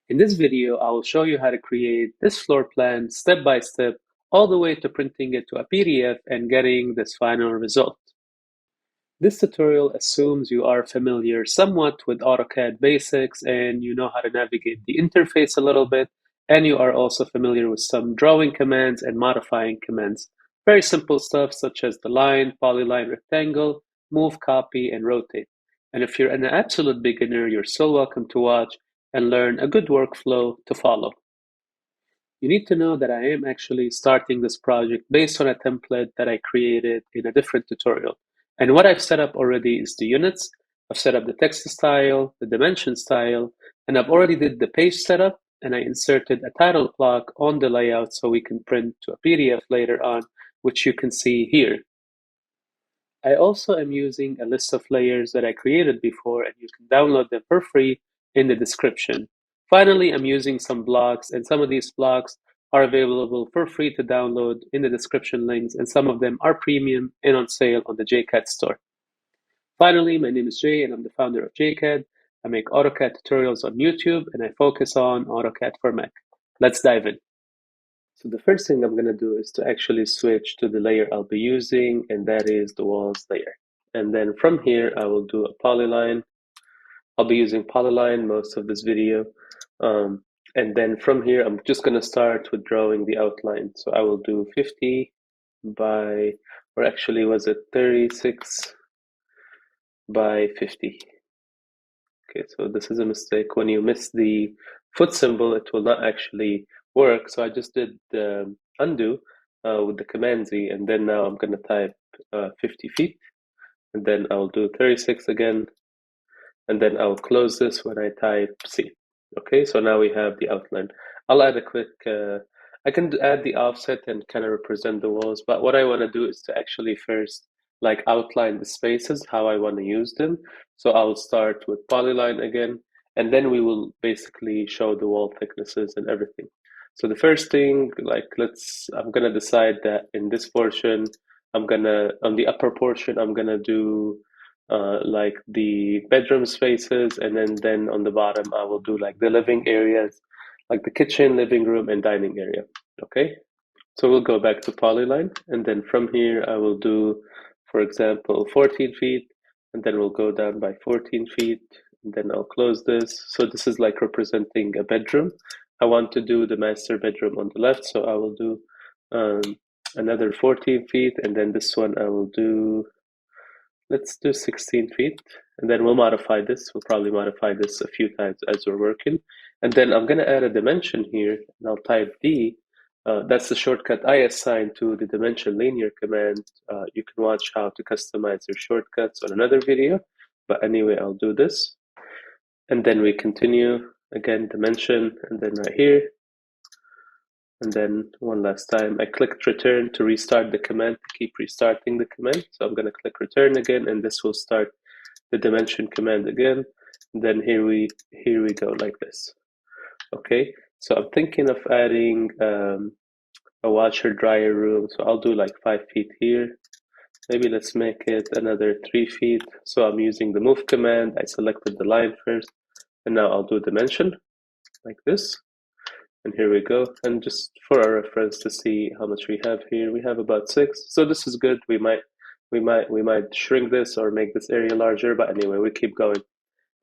In this video, I will show you how to create this floor plan step by step, all the way to printing it to a PDF and getting this final result. This tutorial assumes you are familiar somewhat with AutoCAD basics and you know how to navigate the interface a little bit, and you are also familiar with some drawing commands and modifying commands. Very simple stuff such as the line, polyline, rectangle, move, copy, and rotate. And if you're an absolute beginner, you're still welcome to watch and learn a good workflow to follow. You need to know that I am actually starting this project based on a template that I created in a different tutorial. And what I've set up already is the units. I've set up the text style, the dimension style, and I've already did the page setup, and I inserted a title block on the layout so we can print to a PDF later on, which you can see here. I also am using a list of layers that I created before, and you can download them for free in the description. Finally, I'm using some blocks, and some of these blocks are available for free to download in the description links, and some of them are premium and on sale on the JCAD store. Finally, my name is Jay, and I'm the founder of JCAD. I make AutoCAD tutorials on YouTube, and I focus on AutoCAD for Mac. Let's dive in. So the first thing I'm going to do is to actually switch to the layer I'll be using, and that is the walls layer. And then from here, I will do a polyline. I'll be using Polyline most of this video. And then from here, I'm just going to start with drawing the outline. So I will do 50 by, or actually was it 36 by 50. Okay, so this is a mistake. When you miss the foot symbol, it will not actually work. So I just did undo with the Command Z, and then now I'm going to type 50 feet, and then I'll do 36 again, and then I'll close this when I type C. Okay, so now we have the outline. I'll add a quick, I can add the offset and kind of represent the walls, but what I want to do is to actually first like outline the spaces, how I want to use them. So I'll start with polyline again, and then we will basically show the wall thicknesses and everything. So the first thing, like I'm gonna decide that in this portion, on the upper portion, I'm gonna do like the bedroom spaces, and then on the bottom I will do like the living areas, like the kitchen, living room, and dining area. Okay, so we'll go back to polyline, and then from here I will do, for example, 14 feet, and then we'll go down by 14 feet, and then I'll close this. So this is like representing a bedroom. I want to do the master bedroom on the left, so I will do another 14 feet, and then this one I will do, let's do 16 feet, and then we'll modify this. We'll probably modify this a few times as we're working. And then I'm going to add a dimension here, and I'll type D. That's the shortcut I assign to the dimension linear command. You can watch how to customize your shortcuts on another video, but anyway, I'll do this. And then we continue, again, dimension, and then right here. And then one last time, I clicked return to restart the command, to keep restarting the command. So I'm going to click return again, and this will start the dimension command again. And then here we go like this. Okay, so I'm thinking of adding a washer dryer room. So I'll do like 5 feet here. Maybe let's make it another 3 feet. So I'm using the move command. I selected the line first, and now I'll do dimension like this. And here we go. And just for our reference to see how much we have here, we have about 6. So this is good. We might shrink this or make this area larger, but anyway, we keep going.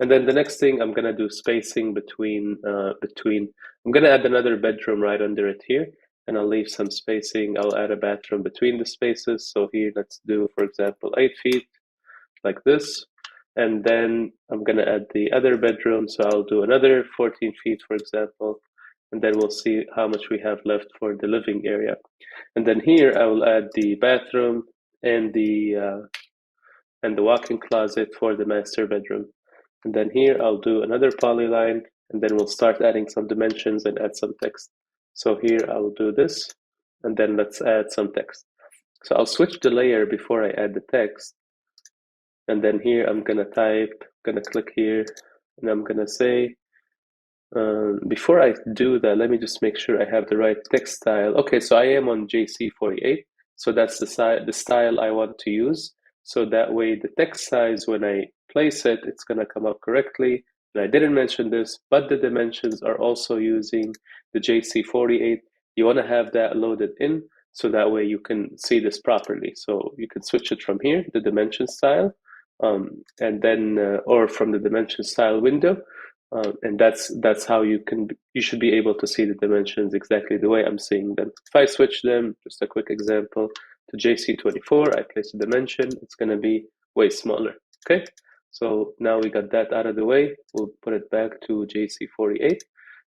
And then the next thing, I'm gonna do spacing between. I'm gonna add another bedroom right under it here, and I'll leave some spacing. I'll add a bathroom between the spaces. So here, let's do, for example, 8 feet, like this. And then I'm gonna add the other bedroom. So I'll do another 14 feet, for example. And then we'll see how much we have left for the living area. And then here I will add the bathroom and the walk-in closet for the master bedroom. And then here I'll do another polyline, and then we'll start adding some dimensions and add some text. So here I will do this, and then let's add some text. So I'll switch the layer before I add the text. And then here I'm gonna click here, and I'm gonna say, before I do that, let me just make sure I have the right text style. Okay, so I am on JC48, so that's the style I want to use. So that way the text size, when I place it, it's gonna come up correctly, And I didn't mention this, but the dimensions are also using the JC48. You want to have that loaded in so that way you can see this properly. So you can switch it from here, the dimension style, and then or from the dimension style window, and that's how you should be able to see the dimensions exactly the way I'm seeing them. If I switch them, just a quick example, to JC24, I place a dimension, it's going to be way smaller. Okay, so now we got that out of the way. We'll put it back to JC48,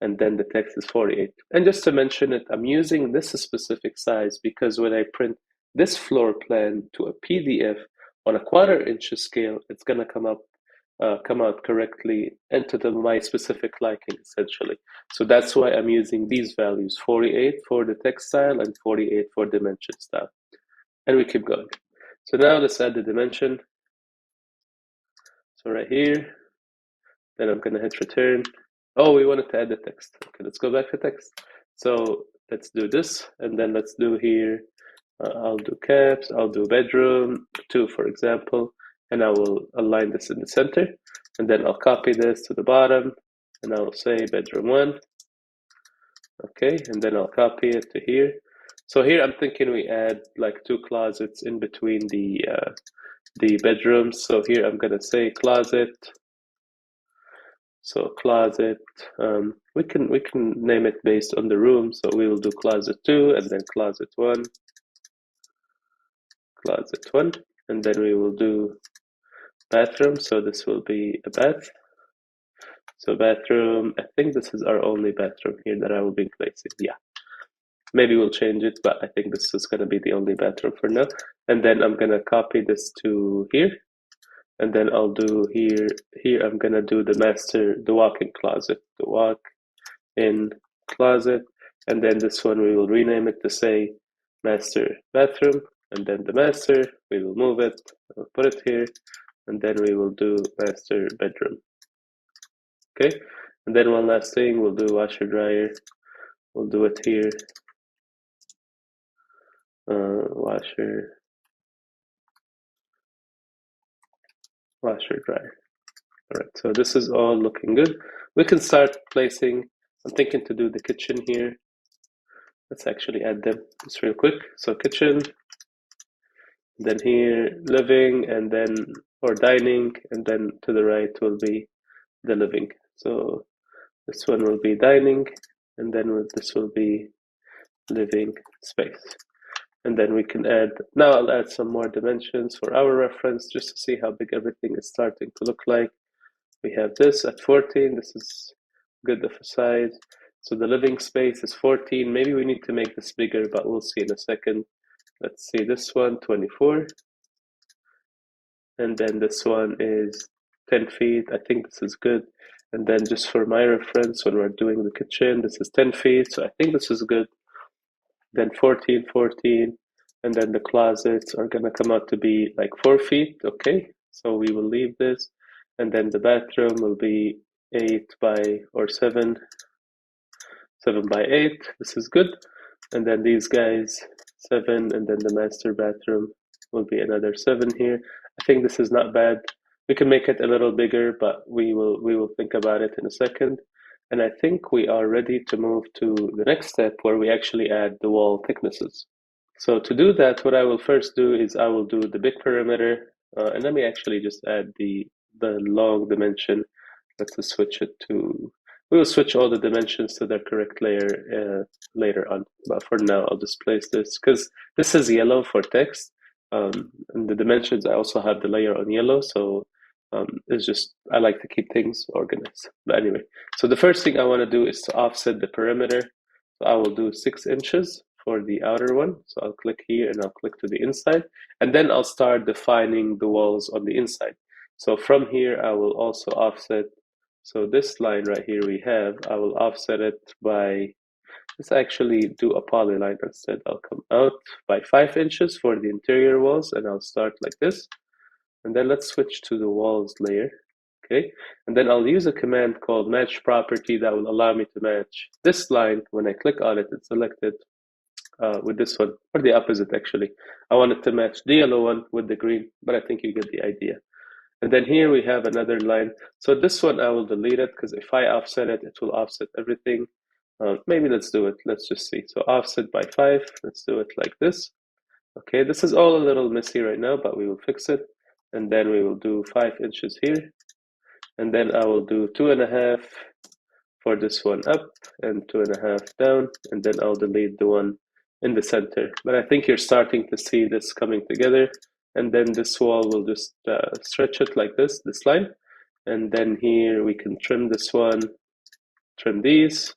and then the text is 48. And just to mention it, I'm using this specific size because when I print this floor plan to a PDF on a 1/4 inch scale, it's going to come out correctly and to my specific liking, essentially. So that's why I'm using these values, 48 for the text style and 48 for dimension style. And we keep going. So now let's add the dimension. So right here, then I'm going to hit return. Oh, we wanted to add the text. Okay, let's go back to text. So let's do this, and then let's do here, I'll do caps, I'll do bedroom 2, for example, and I will align this in the center, and then I'll copy this to the bottom, and I'll say bedroom 1. Okay, and then I'll copy it to here. So here I'm thinking we add like 2 closets in between the bedrooms. So here I'm gonna say closet. So closet, we can name it based on the room. So we will do closet 2, and then closet 1, closet 1, and then we will do bathroom. So this will be a bath. So bathroom, I think this is our only bathroom here that I will be placing. Yeah, maybe we'll change it, but I think this is going to be the only bathroom for now. And then I'm going to copy this to here. And then I'll do here I'm going to do the walk-in closet, the walk-in closet. And then this one, we will rename it to say master bathroom. And then the master, we will move it, we'll put it here. And then we will do master bedroom. Okay, and then one last thing, we'll do washer dryer. We'll do it here. Washer dryer. All right, so this is all looking good. We can start placing, I'm thinking to do the kitchen here. Let's actually add them just real quick. So kitchen, then here living, and then, or dining, and then to the right will be the living. So this one will be dining, and then this will be living space. And then we can add, now I'll add some more dimensions for our reference just to see how big everything is starting to look like. We have this at 14, this is good of a size. So the living space is 14, maybe we need to make this bigger, but we'll see in a second. Let's see, this one, 24. And then this one is 10 feet, I think this is good. And then just for my reference, when we're doing the kitchen, this is 10 feet, so I think this is good. Then 14, 14, and then the closets are gonna come out to be like 4 feet, okay? So we will leave this, and then the bathroom will be 8 by, or 7 by 8, this is good. And then these guys, 7, and then the master bathroom will be another 7 here. I think this is not bad. We can make it a little bigger, but we will think about it in a second. And I think we are ready to move to the next step where we actually add the wall thicknesses. So to do that, what I will first do is I will do the big perimeter, and let me actually just add the long dimension. Let's just switch it to, we will switch all the dimensions to their correct layer later on. But for now, I'll just place this because this is yellow for text. And the dimensions, I also have the layer on yellow, so it's just, I like to keep things organized. But anyway, so the first thing I want to do is to offset the perimeter. So I will do 6 inches for the outer one. So I'll click here and I'll click to the inside, and then I'll start defining the walls on the inside. So from here, I will also offset. So this line right here we have, I will offset it by, let's actually do a polyline instead. I'll come out by 5 inches for the interior walls, and I'll start like this. And then let's switch to the walls layer, okay? And then I'll use a command called match property that will allow me to match this line. When I click on it, it's selected with this one, or the opposite actually. I wanted to match the yellow one with the green, but I think you get the idea. And then here we have another line. So this one I will delete it because if I offset it, it will offset everything. Maybe let's do it. Let's just see. So offset by 5. Let's do it like this. Okay, this is all a little messy right now, but we will fix it. And then we will do 5 inches here. And then I will do 2.5 for this one up and 2.5 down. And then I'll delete the one in the center. But I think you're starting to see this coming together. And then this wall will just stretch it like this line. And then here we can trim this one, trim these,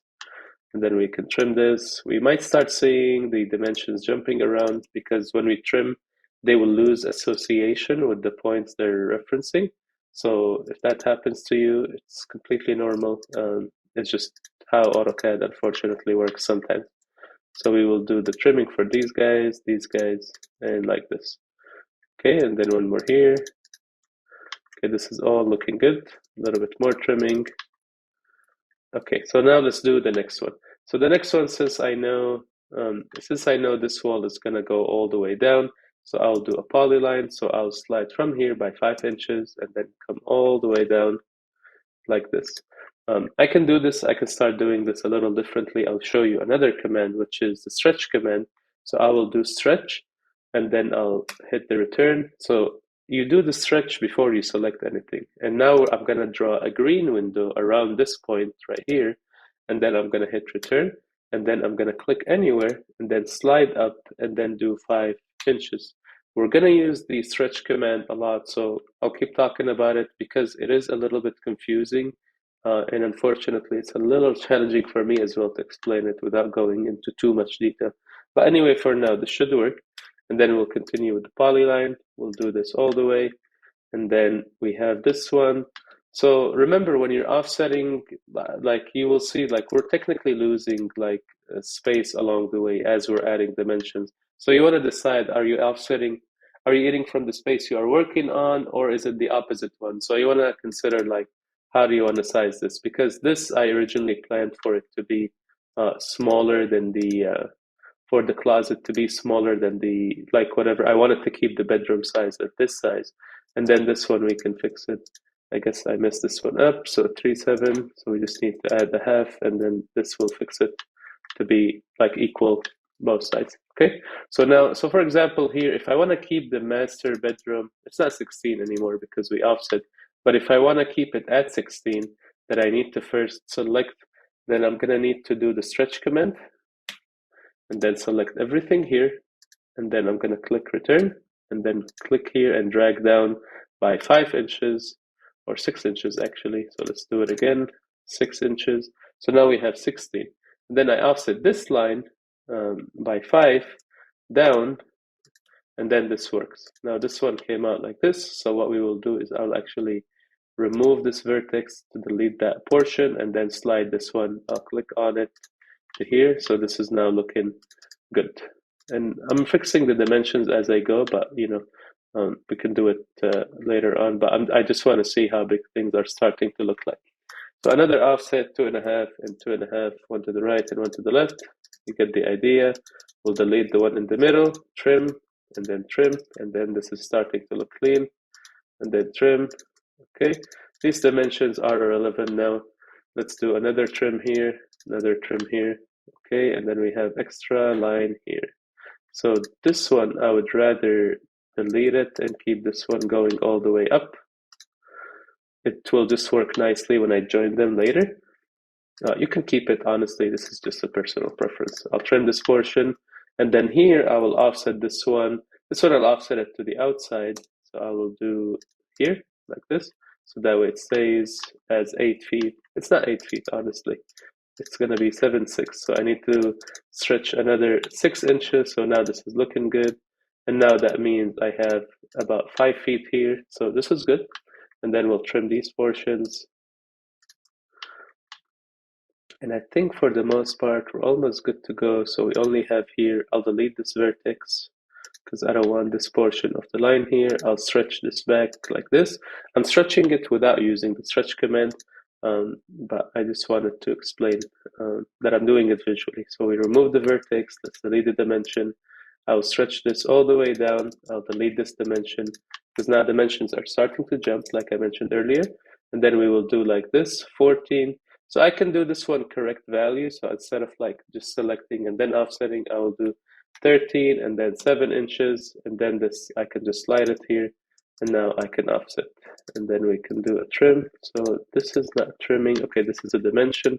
and then we can trim this. We might start seeing the dimensions jumping around because when we trim, they will lose association with the points they're referencing. So if that happens to you, it's completely normal. It's just how AutoCAD unfortunately works sometimes. So we will do the trimming for these guys, and like this. Okay, and then one more here. Okay, this is all looking good. A little bit more trimming. Okay, so now let's do the next one. So the next one, since I know this wall is gonna go all the way down, so I'll do a polyline. So I'll slide from here by 5 inches and then come all the way down like this. I can do this. I can start doing this a little differently. I'll show you another command, which is the stretch command. So I will do stretch, and then I'll hit the return. So you do the stretch before you select anything. And now I'm going to draw a green window around this point right here. And then I'm going to hit return. And then I'm going to click anywhere and then slide up and then do 5 inches. We're going to use the stretch command a lot. So I'll keep talking about it because it is a little bit confusing. And unfortunately, it's a little challenging for me as well to explain it without going into too much detail. But anyway, for now, this should work. And then we'll continue with the polyline. We'll do this all the way. And then we have this one. So remember, when you're offsetting, like you will see, like we're technically losing like space along the way as we're adding dimensions. So you want to decide, are you offsetting, are you eating from the space you are working on, or is it the opposite one? So you want to consider like, how do you want to size this? Because this, I originally planned for it to be smaller than the, for the closet to be smaller than the, like whatever. I wanted to keep the bedroom size at this size. And then this one, we can fix it. I guess I messed this one up. So 3.7, so we just need to add the half, and then this will fix it to be like equal both sides. Okay, so now, so for example here, if I want to keep the master bedroom, it's not 16 anymore because we offset. But if I want to keep it at 16, then I need to first select, then I'm going to need to do the stretch command and then select everything here. And then I'm going to click return and then click here and drag down by 5 inches or 6 inches actually. So let's do it again, 6 inches. So now we have 16. And then I offset this line by 5 down, and then this works. Now this one came out like this. So what we will do is I'll actually remove this vertex to delete that portion and then slide this one. I'll click on it to here. So this is now looking good. And I'm fixing the dimensions as I go, but you know, we can do it later on. But I just want to see how big things are starting to look like. So another offset, 2.5 and 2.5, one to the right and one to the left. You get the idea. We'll delete the one in the middle, trim, and then this is starting to look clean, and then trim. Okay, these dimensions are irrelevant now. Let's do another trim here, another trim here. Okay, and then we have extra line here. So this one, I would rather delete it and keep this one going all the way up. It will just work nicely when I join them later. You can keep it, honestly, this is just a personal preference. I'll trim this portion, and then here I will offset this one. This one I'll offset it to the outside, so I will do here, like this. So that way it stays as 8 feet. It's not 8 feet, honestly. It's going to be 7.6. So I need to stretch another 6 inches. So now this is looking good. And now that means I have about 5 feet here. So this is good. And then we'll trim these portions. And I think for the most part, we're almost good to go. So we only have here, I'll delete this vertex because I don't want this portion of the line here. I'll stretch this back like this. I'm stretching it without using the stretch command. But I just wanted to explain that I'm doing it visually. So we remove the vertex, let's delete the dimension. I'll stretch this all the way down. I'll delete this dimension. because now dimensions are starting to jump, like I mentioned earlier. And then we will do like this, 14. So I can do this one correct value. So instead of like just selecting and then offsetting, I will do 13 and then 7 inches. And then this, I can just slide it here. And now I can offset. And then we can do a trim. So this is not trimming. Okay, this is a dimension.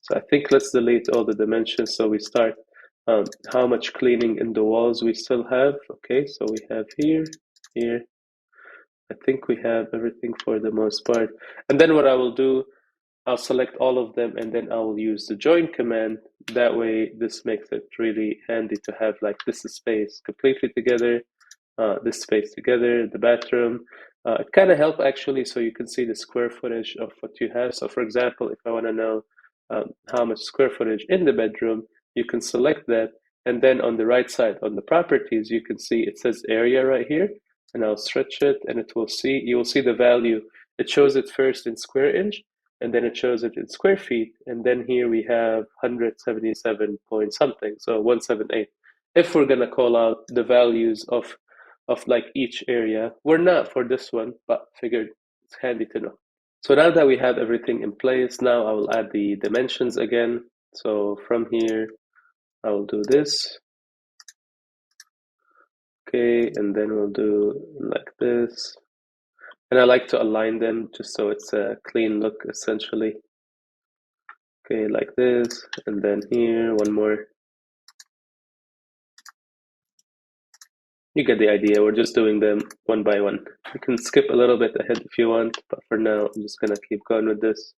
So I think let's delete all the dimensions. So we start how much cleaning in the walls we still have. Okay, so we have here, here. I think we have everything for the most part. And then what I will do, I'll select all of them and then I will use the join command. That way, this makes it really handy to have like this space completely together, this space together, the bathroom. It kind of help actually so you can see the square footage of what you have. So for example, if I want to know how much square footage in the bedroom, you can select that. And then on the right side, on the properties, you can see it says area right here. And I'll stretch it and it will see, you will see the value. It shows it first in square inch and then it shows it in square feet. And then here we have 177 point something, so 178. If we're gonna call out the values of like each area, we're not for this one, but figured it's handy to know. So now that we have everything in place, now I will add the dimensions again. So from here, I will do this. Okay, and then we'll do like this. And I like to align them just so it's a clean look essentially. Okay, like this, and then here, one more. You get the idea, we're just doing them one by one. You can skip a little bit ahead if you want, but for now, I'm just gonna keep going with this.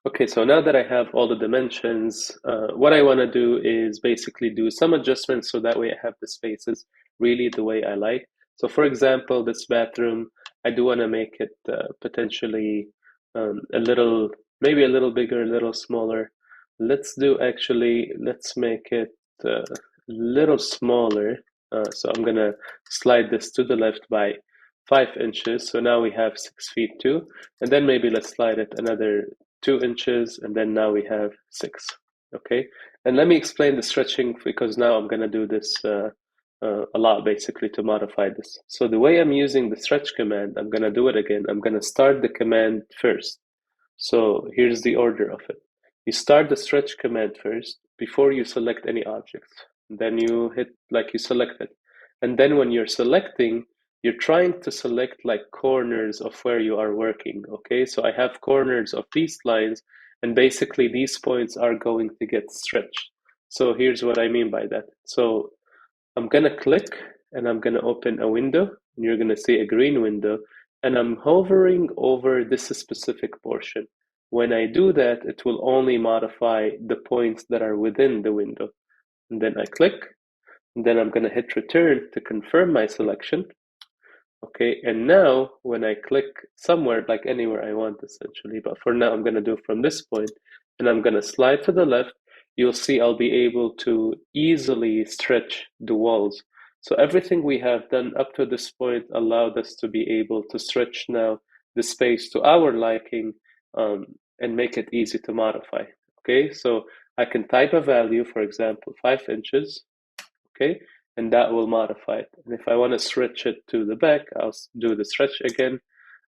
Okay, so now that I have all the dimensions, what I want to do is basically do some adjustments so that way I have the spaces really the way I like. So for example, this bathroom, I do want to make it potentially a little, maybe a little bigger, a little smaller. Let's make it a little smaller. So I'm gonna slide this to the left by 5 inches. So now we have 6 feet too. And then maybe let's slide it another 2 inches, and then now we have 6. Okay, and let me explain the stretching because now I'm going to do this a lot basically to modify this. So the way I'm using the stretch command, I'm going to do it again. I'm going to start the command first. So here's the order of it. You start the stretch command first before you select any objects. Then you hit like you select it. And then when you're selecting, you're trying to select like corners of where you are working. Okay, so I have corners of these lines, and basically these points are going to get stretched. So here's what I mean by that. So I'm gonna click and I'm gonna open a window, and you're gonna see a green window, and I'm hovering over this specific portion. When I do that, it will only modify the points that are within the window. And then I click, and then I'm gonna hit return to confirm my selection. Okay, and now when I click somewhere, like anywhere I want essentially, but for now I'm gonna do from this point, and I'm gonna slide to the left, you'll see I'll be able to easily stretch the walls. So everything we have done up to this point allowed us to be able to stretch now the space to our liking and make it easy to modify. Okay, so I can type a value, for example, 5 inches, okay, and that will modify it. And if I want to stretch it to the back, I'll do the stretch again.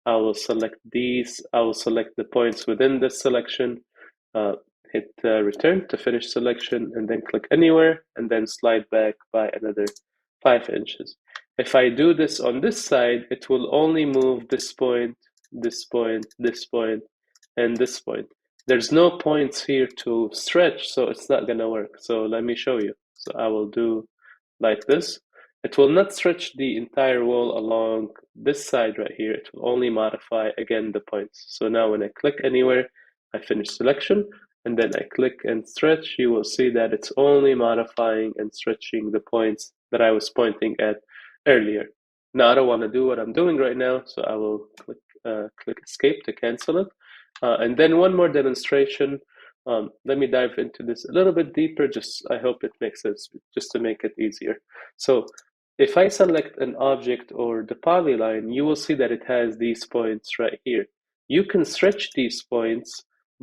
I will select these, I will select the points within this selection, hit return to finish selection, and then click anywhere, and then slide back by another 5 inches. If I do this on this side, it will only move this point, this point, this point, and this point. There's no points here to stretch, so it's not gonna work. So let me show you. So I will do like this. It will not stretch the entire wall along this side right here. It will only modify again the points. So now when I click anywhere, I finish selection, and then I click and stretch, you will see that it's only modifying and stretching the points that I was pointing at earlier. Now I don't want to do what I'm doing right now, so I will click escape to cancel it. And then one more demonstration. Let me dive into this a little bit deeper, just I hope it makes sense, just to make it easier. So if I select an object or the polyline, you will see that it has these points right here. you can stretch these points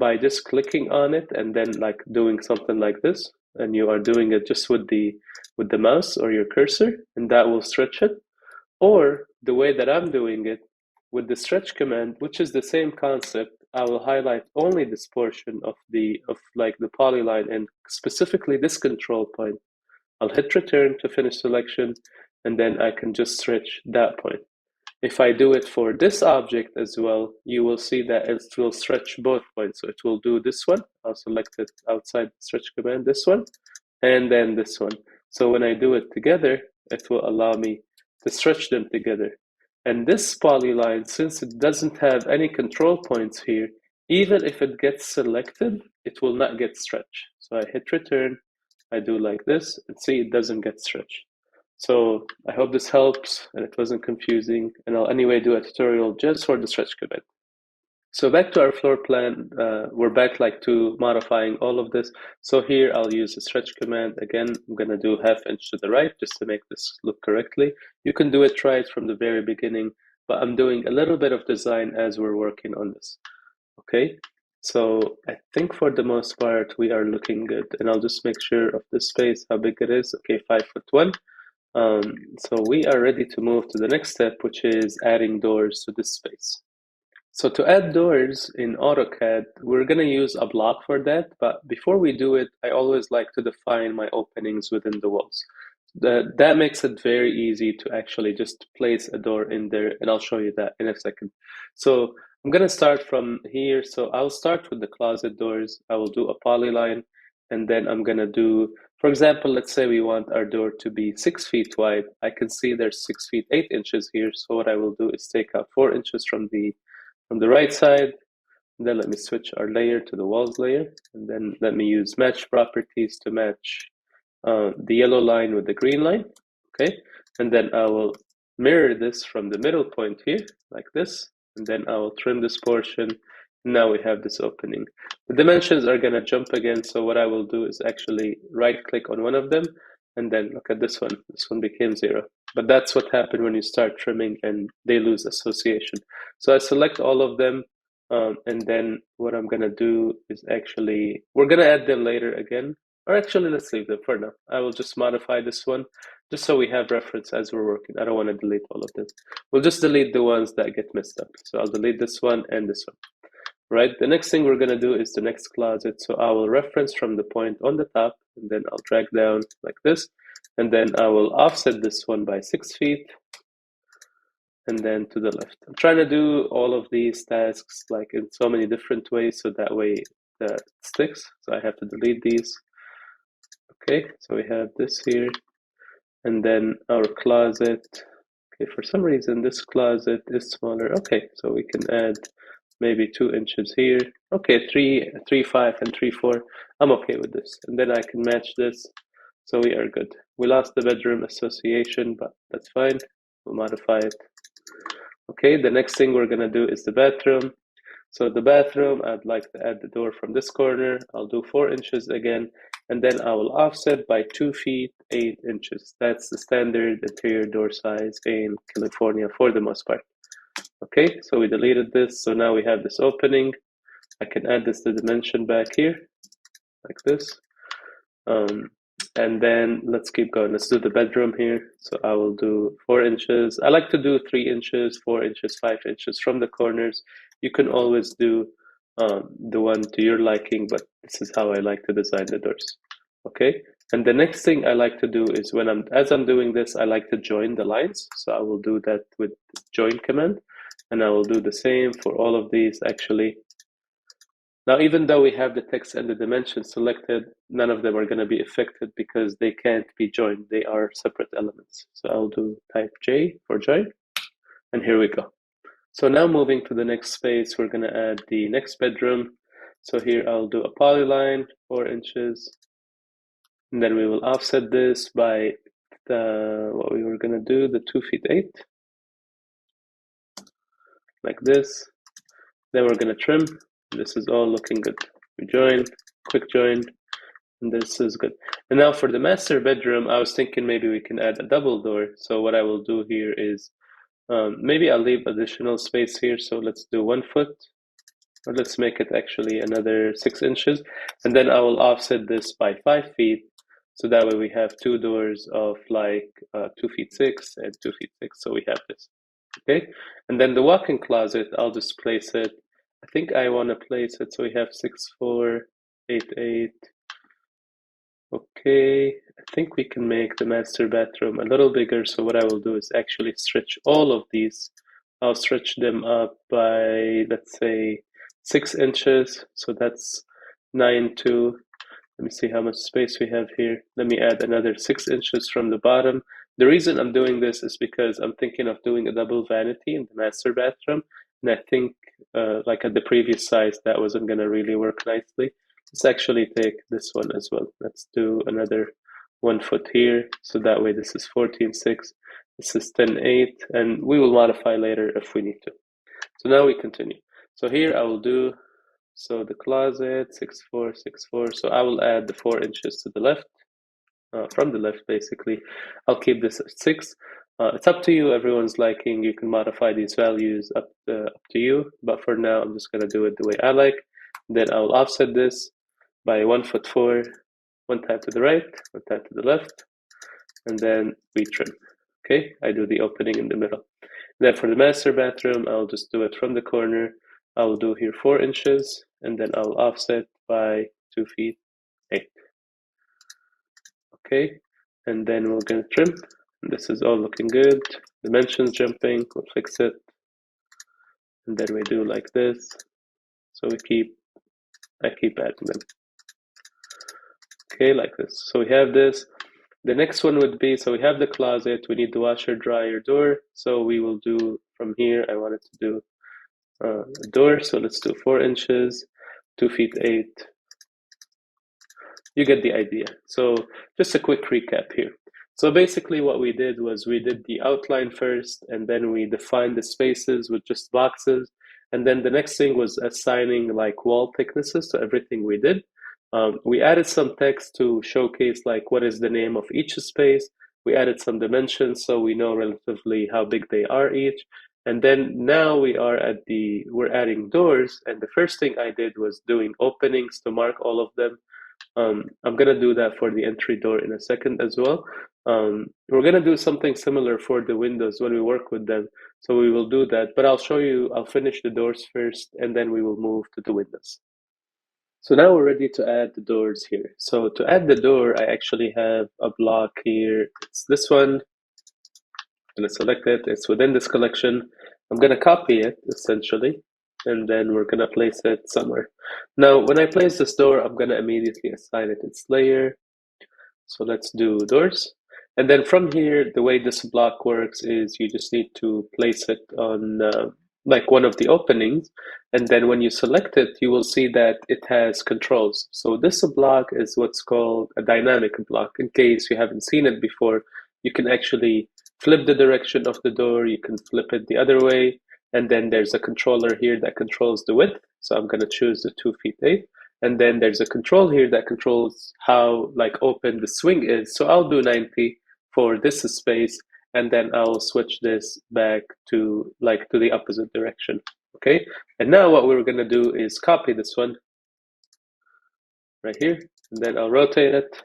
by just clicking on it and then like doing something like this, and you are doing it just with the mouse or your cursor, and that will stretch it. Or the way that I'm doing it with the stretch command, which is the same concept, I will highlight only this portion of like the polyline and specifically this control point. I'll hit return to finish selection, and then I can just stretch that point. If I do it for this object as well, you will see that it will stretch both points. So it will do this one. I'll select it outside the stretch command, this one, and then this one. So when I do it together, it will allow me to stretch them together. And this polyline, since it doesn't have any control points here, even if it gets selected, it will not get stretched. So I hit return, I do like this, and see it doesn't get stretched. So I hope this helps and it wasn't confusing, and I'll anyway do a tutorial just for the stretch command. So back to our floor plan, we're back like to modifying all of this. So here I'll use the stretch command. Again, I'm gonna do 1/2 inch to the right just to make this look correctly. You can do it right from the very beginning, but I'm doing a little bit of design as we're working on this. Okay, so I think for the most part we are looking good, and I'll just make sure of this space, how big it is. Okay, 5'1". So we are ready to move to the next step, which is adding doors to this space. So to add doors in AutoCAD, we're going to use a block for that. But before we do it, I always like to define my openings within the walls. That makes it very easy to actually just place a door in there, and I'll show you that in a second. So I'm going to start from here. So I'll start with the closet doors. I will do a polyline, and then I'm going to do, for example, let's say we want our door to be 6 feet wide. I can see there's 6 feet 8 inches here. So what I will do is take out 4 inches from the right side, and then let me switch our layer to the walls layer, and then let me use match properties to match the yellow line with the green line. Okay, and then I will mirror this from the middle point here like this, and then I will trim this portion. Now we have this opening. The dimensions are going to jump again, so what I will do is actually right click on one of them, and then look at this one. This one became 0. But that's what happened when you start trimming and they lose association. So I select all of them, and then what I'm going to do is actually, we're going to add them later again. Or actually, let's leave them for now. I will just modify this one, just so we have reference as we're working. I don't want to delete all of them. We'll just delete the ones that get messed up. So I'll delete this one and this one. Right, the next thing we're going to do is the next closet. So I will reference from the point on the top, and then I'll drag down like this, and then I will offset this one by 6 feet, and then to the left. I'm trying to do all of these tasks like in so many different ways, so that way it sticks. So I have to delete these. Okay, so we have this here, and then our closet. Okay, for some reason this closet is smaller. Okay, so we can add maybe 2 inches here. Okay, 3.5 and 3.4. I'm okay with this. And then I can match this. So we are good. We lost the bedroom association, but that's fine. We'll modify it. Okay, the next thing we're going to do is the bathroom. So the bathroom, I'd like to add the door from this corner. I'll do 4 inches again. And then I will offset by 2 feet, 8 inches. That's the standard interior door size in California for the most part. Okay, so we deleted this. So now we have this opening. I can add this to dimension back here, like this. And then let's keep going. Let's do the bedroom here. So I will do 4 inches. I like to do 3 inches, 4 inches, 5 inches from the corners. You can always do the one to your liking, but this is how I like to design the doors. Okay, and the next thing I like to do is as I'm doing this, I like to join the lines. So I will do that with the join command. And I will do the same for all of these actually. Now, even though we have the text and the dimensions selected, none of them are going to be affected because they can't be joined. They are separate elements. So I'll do type J for join. And here we go. So now moving to the next space, we're going to add the next bedroom. So here I'll do a polyline, 4 inches. And then we will offset this by what we were going to do, the 2 feet 8. Like this. Then we're going to trim. This is all looking good. We join, quick join, and this is good. And now for the master bedroom, I was thinking maybe we can add a double door. So what I will do here is maybe I'll leave additional space here. So let's do 1 foot. or let's make it actually another 6 inches, and then I will offset this by 5 feet, so that way we have two doors of like 2 feet 6 and 2 feet 6, so we have this. Okay, and then the walk-in closet, I'll just place it. I think I want to place it so we have 6, 4, 8, 8. Okay, I think we can make the master bathroom a little bigger. So what I will do is actually stretch all of these. I'll stretch them up by, let's say, 6 inches. So that's 9 2. Let me see how much space we have here. Let me add another 6 inches from the bottom. The reason I'm doing this is because I'm thinking of doing a double vanity in the master bathroom. And I think, like at the previous size, that wasn't going to really work nicely. Let's actually take this one as well. Let's do another 1 foot here. So that way this is 14.6. This is 10.8. And we will modify later if we need to. So now we continue. So here I will do, so the closet, 6, 4, 6, 4. So I will add the 4 inches to the left, from the left basically. I'll keep this at 6. It's up to you, everyone's liking. You can modify these values up to you. But for now, I'm just going to do it the way I like. Then I'll offset this by 1 foot 4, 1 time to the right, 1 time to the left, and then we trim. Okay, I do the opening in the middle. Then for the master bathroom, I'll just do it from the corner. I'll do here 4 inches, and then I'll offset by 2 feet 8. Okay, and then we're going to trim. This is all looking good. Dimensions jumping, we'll fix it. And then we do like this. So I keep adding them. Okay, like this. So we have this. The next one would be, so we have the closet, we need the washer dryer door. So we will do from here, I wanted to do a door. So let's do 4 inches, 2 feet 8. You get the idea. So just a quick recap here. So basically what we did was we did the outline first, and then we defined the spaces with just boxes. And then the next thing was assigning like wall thicknesses to everything we did. We added some text to showcase like what is the name of each space. We added some dimensions so we know relatively how big they are each. And then now we're adding doors. And the first thing I did was doing openings to mark all of them. I'm gonna do that for the entry door in a second as well. We're gonna do something similar for the windows when we work with them. So we will do that, but I'll finish the doors first and then we will move to the windows. So now we're ready to add the doors here. So to add the door, I actually have a block here. It's this one. I'm gonna select it. It's within this collection. I'm gonna copy it essentially, and then we're gonna place it somewhere. Now, when I place this door, I'm gonna immediately assign it its layer. So let's do doors. And then from here, the way this block works is you just need to place it on like one of the openings. And then when you select it, you will see that it has controls. So this block is what's called a dynamic block. In case you haven't seen it before, you can actually flip the direction of the door. You can flip it the other way. And then there's a controller here that controls the width. So I'm going to choose the 2 feet 8. And then there's a control here that controls how like open the swing is. So I'll do 90 for this space, and then I'll switch this back to the opposite direction. Okay, and now what we're gonna do is copy this one right here, and then I'll rotate it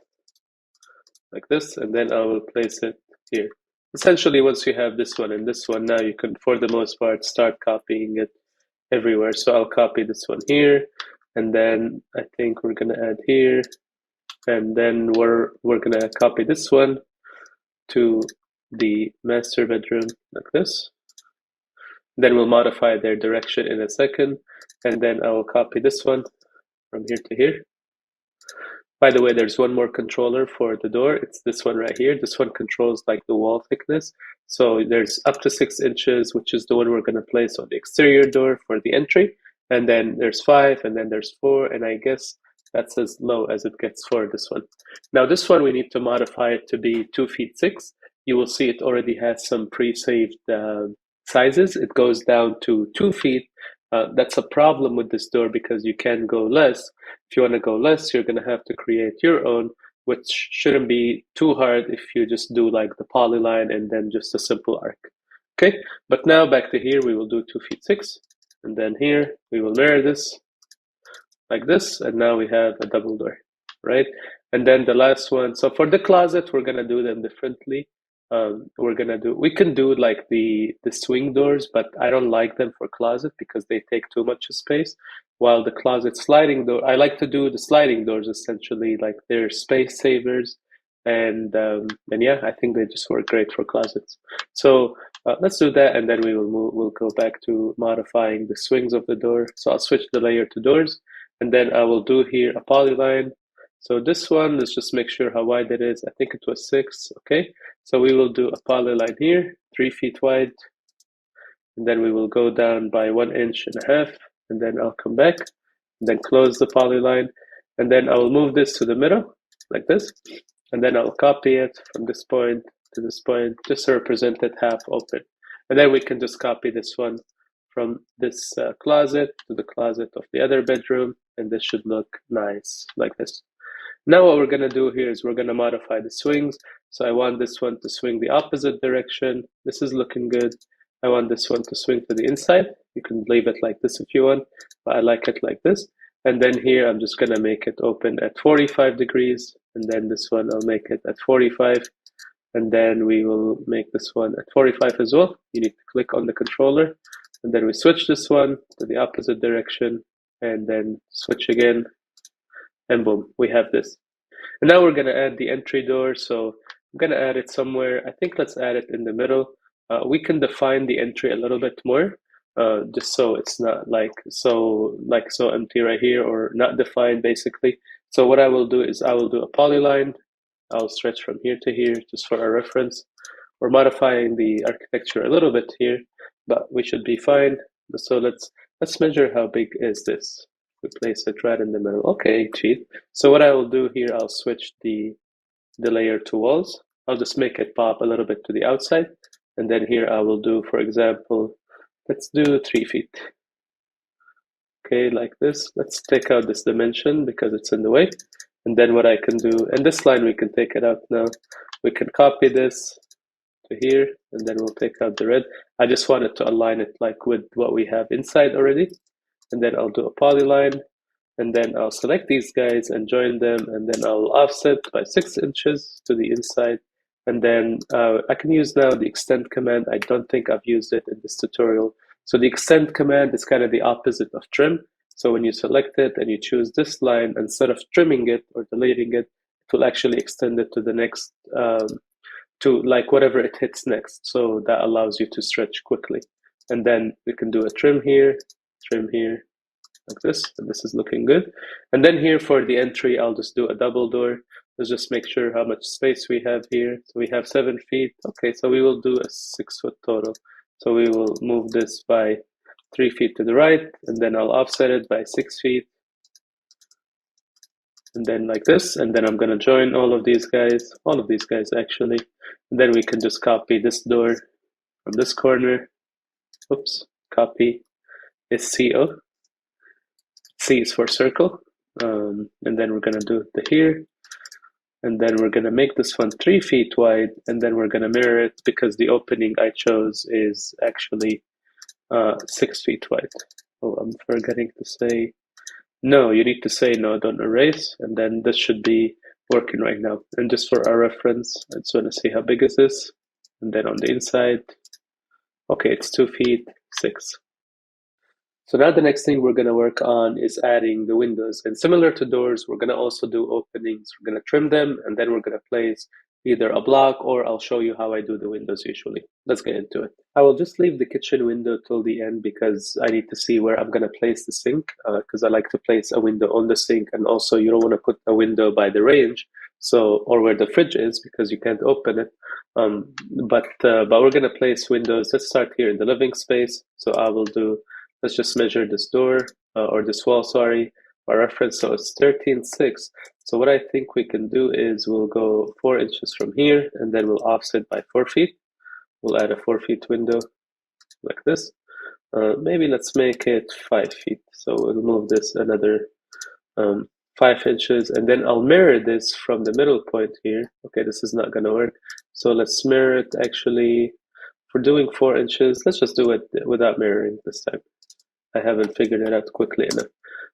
like this, and then I will place it here. Essentially, once you have this one and this one, now you can, for the most part, start copying it everywhere. So I'll copy this one here, and then I think we're gonna add here, and then we're gonna copy this one to the master bedroom like this. Then we'll modify their direction in a second, and then I will copy this one from here to here. By the way, there's one more controller for the door. It's this one right here. This one controls like the wall thickness. So there's up to 6 inches, which is the one we're going to place on the exterior door for the entry. And then there's 5, and then there's 4, and I guess that's as low as it gets for this one. Now this one, we need to modify it to be 2 feet 6. You will see it already has some pre-saved sizes. It goes down to 2 feet. That's a problem with this door because you can go less. If you want to go less, you're going to have to create your own, which shouldn't be too hard if you just do like the polyline and then just a simple arc. Okay, but now back to here, we will do 2 feet 6. And then here, we will mirror this like this, and now we have a double door, right? And then the last one, so for the closet, we're gonna do them differently. We can do like the swing doors, but I don't like them for closet because they take too much space. While the closet sliding door, I like to do the sliding doors essentially, like they're space savers, and yeah, I think they just work great for closets. So let's do that, and then we'll go back to modifying the swings of the door. So I'll switch the layer to doors, and then I will do here a polyline. So this one, let's just make sure how wide it is. I think it was 6, okay? So we will do a polyline here, 3 feet wide, and then we will go down by 1.5 inches, and then I'll come back, and then close the polyline, and then I will move this to the middle, like this, and then I'll copy it from this point to this point, just to represent it half open. And then we can just copy this one from this closet to the closet of the other bedroom, and this should look nice, like this. Now what we're going to do here is we're going to modify the swings. So I want this one to swing the opposite direction. This is looking good. I want this one to swing to the inside. You can leave it like this if you want, but I like it like this. And then here I'm just going to make it open at 45 degrees. And then this one I'll make it at 45. And then we will make this one at 45 as well. You need to click on the controller. And then we switch this one to the opposite direction. And then switch again. And boom, we have this. And now we're going to add the entry door. So I'm going to add it somewhere. I think let's add it in the middle. We can define the entry a little bit more, just so it's not like so empty right here, or not defined basically. So what I will do is I will do a polyline. I'll stretch from here to here just for our reference. We're modifying the architecture a little bit here, but we should be fine. So let's measure how big is this. We place it right in the middle. Okay, cheat. So what I will do here, I'll switch the layer to walls. I'll just make it pop a little bit to the outside. And then here I will do, for example, let's do 3 feet. Okay, like this. Let's take out this dimension because it's in the way. And then what I can do, and this line we can take it out now. We can copy this to here, and then we'll take out the red. I just wanted to align it like with what we have inside already. And then I'll do a polyline, and then I'll select these guys and join them, and then I'll offset by 6 inches to the inside. And then I can use now the extend command. I don't think I've used it in this tutorial. So the extend command is kind of the opposite of trim. So when you select it and you choose this line, instead of trimming it or deleting it, it will actually extend it to the next, to like whatever it hits next. So that allows you to stretch quickly. And then we can do a trim here, like this, and this is looking good. And then here for the entry, I'll just do a double door. Let's just make sure how much space we have here. So we have 7 feet. Okay, so we will do a 6 foot total. So we will move this by 3 feet to the right, and then I'll offset it by 6 feet. And then like this, and then I'm gonna join all of these guys actually. And then we can just copy this door from this corner. Oops, copy is CO. C is for circle. And then we're gonna do the here. And then we're going to make this one 3 feet wide, and then we're going to mirror it because the opening I chose is actually 6 feet wide. Oh, I'm forgetting to say, no, you need to say no, don't erase, and then this should be working right now. And just for our reference, I just want to see how big is this. And then on the inside, okay, it's 2 feet 6. So now the next thing we're going to work on is adding the windows. And similar to doors, we're going to also do openings. We're going to trim them, and then we're going to place either a block, or I'll show you how I do the windows usually. Let's get into it. I will just leave the kitchen window till the end because I need to see where I'm going to place the sink, because I like to place a window on the sink, and also you don't want to put a window by the range, or where the fridge is, because you can't open it. But we're going to place windows. Let's start here in the living space. So I will do, let's just measure this door, or this wall, sorry, our reference. So it's 13.6. So what I think we can do is we'll go 4 inches from here, and then we'll offset by 4 feet. We'll add a 4 feet window like this. Maybe let's make it 5 feet. So we'll move this another 5 inches, and then I'll mirror this from the middle point here. Okay, this is not going to work. So let's mirror it actually. For doing 4 inches, let's just do it without mirroring this time. I haven't figured it out quickly enough.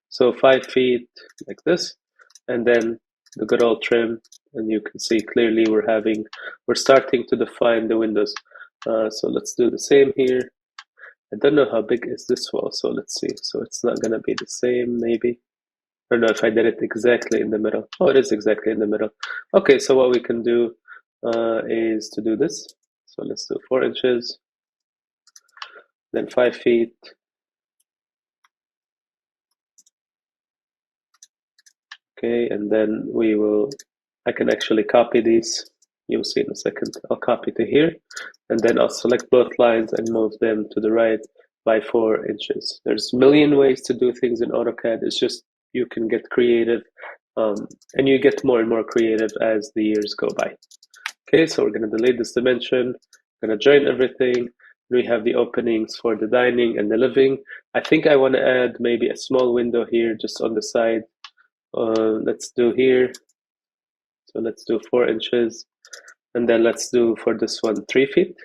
So 5 feet like this, and then the good old trim, and you can see clearly we're starting to define the windows. So let's do the same here. I don't know how big is this wall, so let's see. So it's not gonna be the same, maybe. I don't know if I did it exactly in the middle. Oh, it is exactly in the middle. Okay, so what we can do is to do this. So let's do 4 inches, then 5 feet. Okay, and then I can actually copy these. You'll see in a second. I'll copy to here, and then I'll select both lines and move them to the right by 4 inches. There's a million ways to do things in AutoCAD. It's just you can get creative, and you get more and more creative as the years go by. Okay, so we're going to delete this dimension. We're going to join everything. We have the openings for the dining and the living. I think I want to add maybe a small window here just on the side. Let's do here. So let's do 4 inches. And then let's do for this one 3 feet.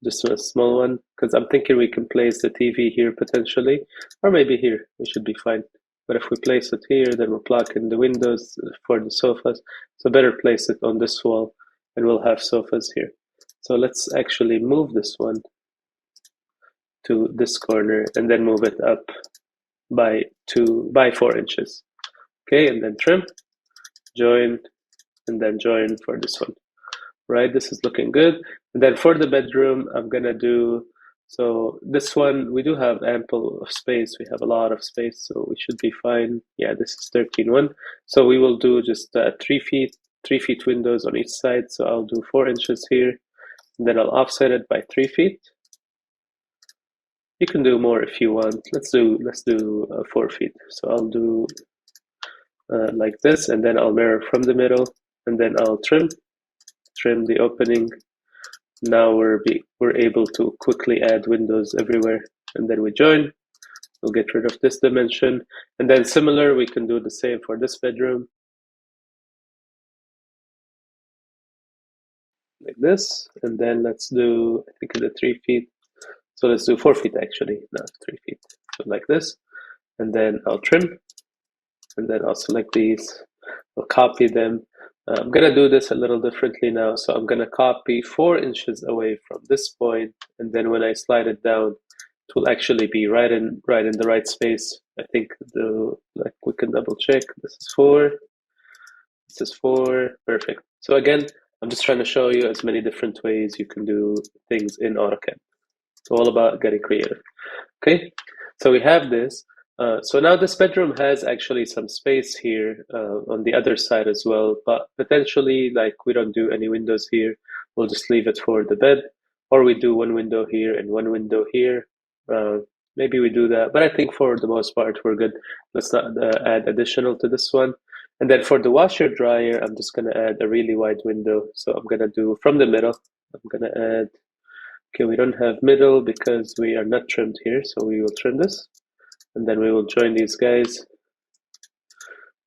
Just a small one, because I'm thinking we can place the TV here potentially, or maybe here. We should be fine. But if we place it here, then we'll plug in the windows for the sofas. So better place it on this wall, and we'll have sofas here. So let's actually move this one to this corner, and then move it up by 4 inches. Okay, and then trim, join, and then join for this one. Right, this is looking good. And then for the bedroom, I'm gonna do, so this one, we do have ample of space. We have a lot of space, so we should be fine. Yeah, this is 13.1. So we will do just 3 feet windows on each side. So I'll do 4 inches here, and then I'll offset it by 3 feet. You can do more if you want. Let's do 4 feet. So I'll do like this, and then I'll mirror from the middle, and then I'll trim the opening. Now we're able to quickly add windows everywhere, and then we join. We'll get rid of this dimension, and then similar, we can do the same for this bedroom, like this. And then let's do, I think, the 3 feet. So let's do 4 feet actually, not 3 feet. So like this, and then I'll trim, and then I'll select these. I'll copy them. I'm gonna do this a little differently now. So I'm gonna copy 4 inches away from this point, and then when I slide it down, it will actually be right in the right space. I think we can double check. This is 4. This is 4. Perfect. So again, I'm just trying to show you as many different ways you can do things in AutoCAD. It's all about getting creative. Okay, so we have this. So now this bedroom has actually some space here on the other side as well, but potentially, like, we don't do any windows here. We'll just leave it for the bed, or we do one window here and one window here. Maybe we do that, but I think for the most part we're good. Let's not add additional to this one. And then for the washer dryer, I'm just gonna add a really wide window. So I'm gonna do from the middle. I'm gonna add. Okay, we don't have middle because we are not trimmed here, so we will trim this. And then we will join these guys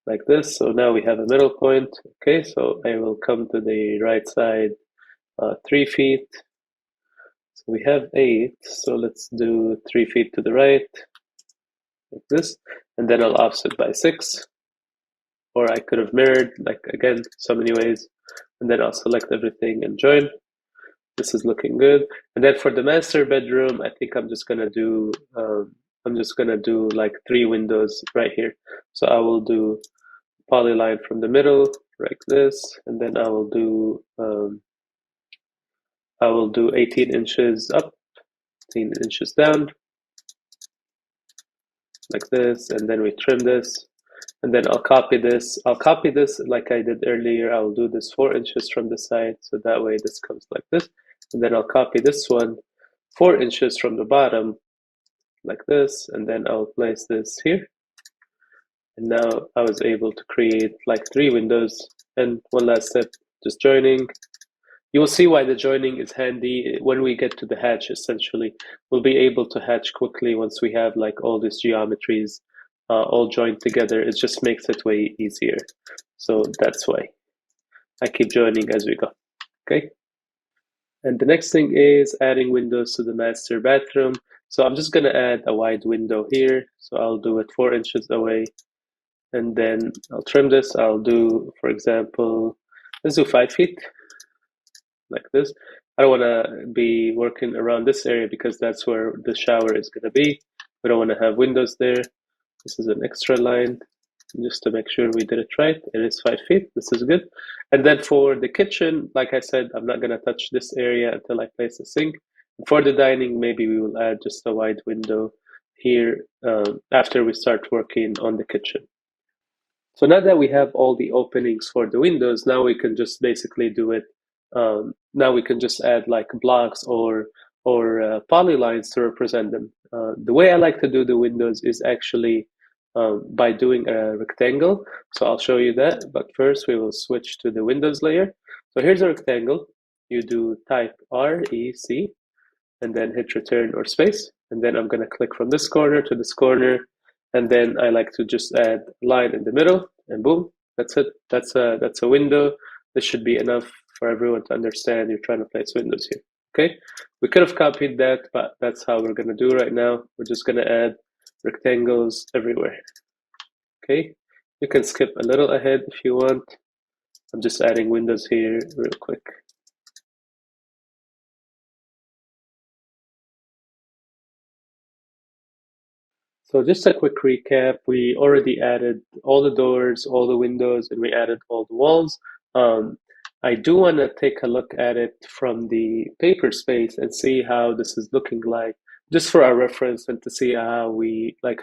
like this. So now we have a middle point. Okay, so I will come to the right side 3 feet. So we have 8. So let's do 3 feet to the right, like this. And then I'll offset by 6. Or I could have mirrored, like, again, so many ways. And then I'll select everything and join. This is looking good. And then for the master bedroom, I think I'm just gonna do like 3 windows right here. So I will do polyline from the middle like this, and then I will do 18 inches up, 18 inches down, like this, and then we trim this, and then I'll copy this. I'll copy this like I did earlier. I'll do this 4 inches from the side, so that way this comes like this, and then I'll copy this one 4 inches from the bottom, like this, and then I'll place this here. And now I was able to create like 3 windows. And one last step, just joining. You will see why the joining is handy when we get to the hatch. Essentially, we'll be able to hatch quickly once we have like all these geometries all joined together. It just makes it way easier. So that's why I keep joining as we go. Okay. And the next thing is adding windows to the master bathroom. So I'm just going to add a wide window here. So I'll do it 4 inches away, and then I'll trim this. I'll do, for example, let's do 5 feet, like this. I don't want to be working around this area because that's where the shower is going to be. We don't want to have windows there. This is an extra line just to make sure we did it right. It is 5 feet. This is good. And then for the kitchen, like I said, I'm not going to touch this area until I place the sink. For the dining, maybe we will add just a wide window here after we start working on the kitchen. So now that we have all the openings for the windows, now we can just basically do it. Now we can just add like blocks or polylines to represent them. The way I like to do the windows is actually by doing a rectangle. So I'll show you that. But first we will switch to the Windows layer. So here's a rectangle. You do type REC and then hit return or space. And then I'm going to click from this corner to this corner. And then I like to just add a line in the middle and boom, that's it. That's a window. This should be enough for everyone to understand you're trying to place windows here. Okay, we could have copied that, but that's how we're going to do right now. We're just going to add rectangles everywhere. Okay, you can skip a little ahead if you want. I'm just adding windows here real quick. So just a quick recap, we already added all the doors, all the windows, and we added all the walls. I do want to take a look at it from the paper space and see how this is looking like, just for our reference and to see how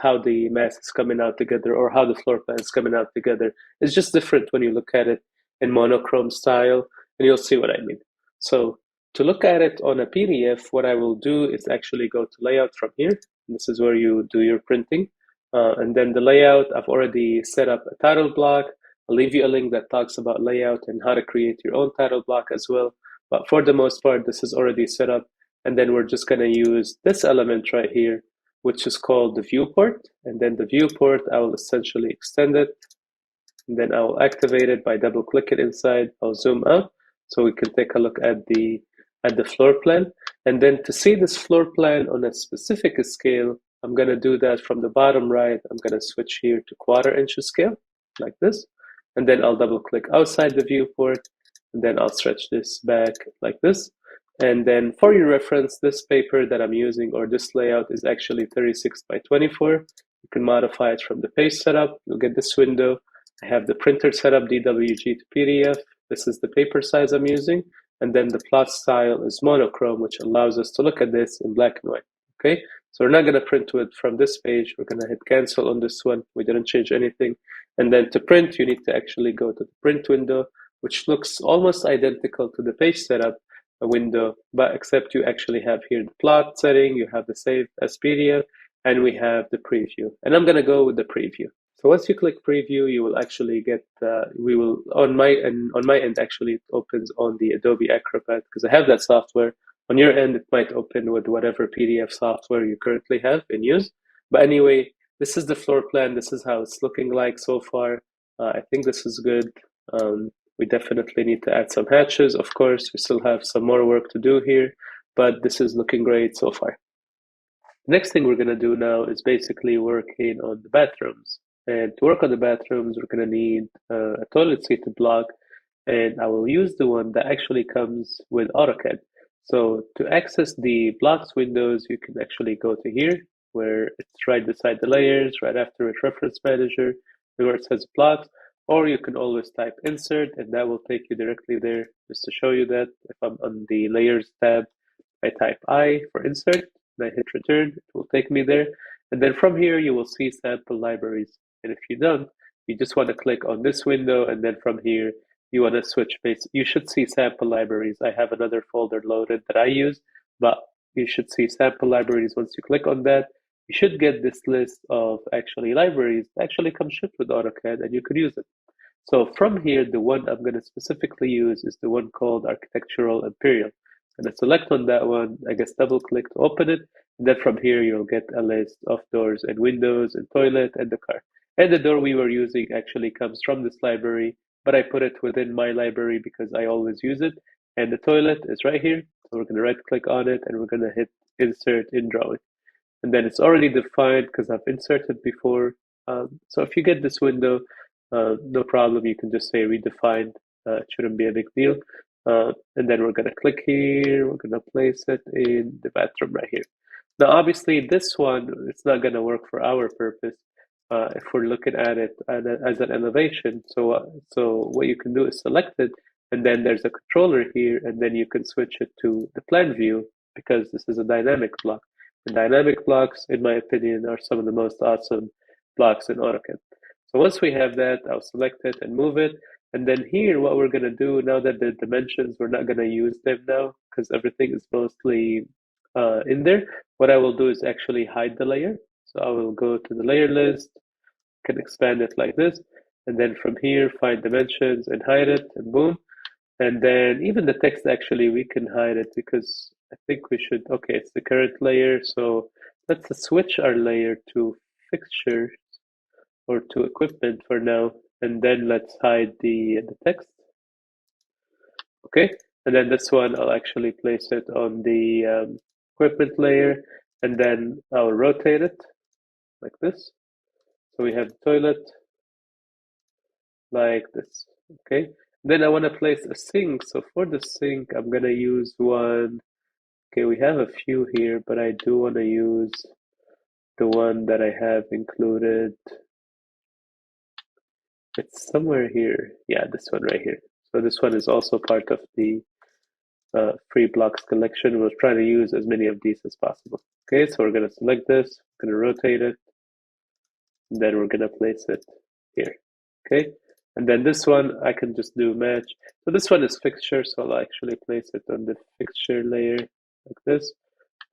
how the mass is coming out together or how the floor plan is coming out together. It's just different when you look at it in monochrome style, and you'll see what I mean. So to look at it on a PDF, what I will do is actually go to layout from here. This is where you do your printing. And then the layout, I've already set up a title block. I'll leave you a link that talks about layout and how to create your own title block as well. But for the most part, this is already set up. And then we're just going to use this element right here, which is called the viewport. And then the viewport, I will essentially extend it. And then I will activate it by double clicking inside. I'll zoom out so we can take a look at the floor plan. And then to see this floor plan on a specific scale, I'm going to do that from the bottom right. I'm going to switch here to 1/4 inch scale, like this. And then I'll double click outside the viewport. And then I'll stretch this back like this. And then for your reference, this paper that I'm using or this layout is actually 36 by 24. You can modify it from the page setup. You'll get this window. I have the printer set up DWG to PDF. This is the paper size I'm using. And then the plot style is monochrome, which allows us to look at this in black and white. Okay, so we're not going to print to it from this page. We're going to hit cancel on this one. We didn't change anything. And then to print, you need to actually go to the print window, which looks almost identical to the page setup window, but except you actually have here the plot setting, you have the save as PDF, and we have the preview. And I'm going to go with the preview. So once you click preview, you will actually get, we will, on my end, actually it opens on the Adobe Acrobat because I have that software. On your end, it might open with whatever PDF software you currently have in use. But anyway, this is the floor plan. This is how it's looking like so far. I think this is good. We definitely need to add some hatches. Of course, we still have some more work to do here, but this is looking great so far. The next thing we're going to do now is basically working on the bathrooms. And to work on the bathrooms, we're going to need a toilet seated block, and I will use the one that actually comes with AutoCAD. So to access the blocks windows, you can actually go to here, where it's right beside the layers, right after it reference manager, where it says blocks, or you can always type insert, and that will take you directly there. Just to show you that, if I'm on the layers tab, I type I for insert, and I hit return, it will take me there. And then from here, you will see sample libraries. And if you don't, you just want to click on this window, and then from here, you want to switch base. You should see sample libraries. I have another folder loaded that I use, but you should see sample libraries. Once you click on that, you should get this list of actually libraries that actually come shipped with AutoCAD, and you could use it. So from here, the one I'm going to specifically use is the one called Architectural Imperial. And I select on that one, I guess double click to open it. And then from here, you'll get a list of doors and windows and toilet and the car. And the door we were using actually comes from this library, but I put it within my library because I always use it. And the toilet is right here. So we're going to right click on it and we're going to hit insert in drawing. and then it's already defined because I've inserted before. So if you get this window, no problem. You can just say redefined. It shouldn't be a big deal. And then we're gonna click here. We're gonna place it in the bathroom right here. Now, obviously, this one it's not gonna work for our purpose. If we're looking at it as an elevation, so what you can do is select it, and then there's a controller here, and then you can switch it to the plan view because this is a dynamic block. And dynamic blocks, in my opinion, are some of the most awesome blocks in AutoCAD. So once we have that, I'll select it and move it. And then here, what we're going to do now that the dimensions, we're not going to use them now because everything is mostly in there. What I will do is actually hide the layer. So I will go to the layer list, can expand it like this, and then from here, find dimensions and hide it, and boom. And then even the text, actually, we can hide it because I think we should, okay, it's the current layer. So let's switch our layer to fixture or to equipment for now. And then let's hide the text. Okay, and then this one, I'll actually place it on the equipment layer, and then I'll rotate it like this. So we have the toilet like this, okay? Then I want to place a sink. So for the sink, I'm going to use one. Okay, we have a few here, but I do want to use the one that I have included. It's somewhere here. Yeah, this one right here. So this one is also part of the free blocks collection. We'll try to use as many of these as possible. Okay, so we're going to select this, we're going to rotate it, and then we're going to place it here. Okay, and then this one I can just do match. So this one is fixture, so I'll actually place it on the fixture layer like this.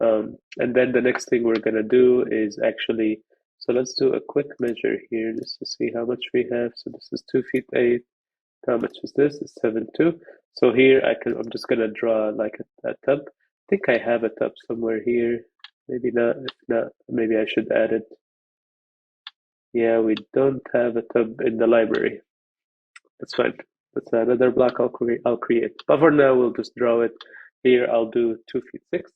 And then the next thing we're going to do is actually, so let's do a quick measure here just to see how much we have. So this is 2 feet 8. How much is this? It's 7.2. So here I'm just gonna draw like a tub. I think I have a tub somewhere here. Maybe not. If not, maybe I should add it. Yeah, we don't have a tub in the library. That's fine. That's another block I'll create. But for now, we'll just draw it. Here I'll do 2 feet 6.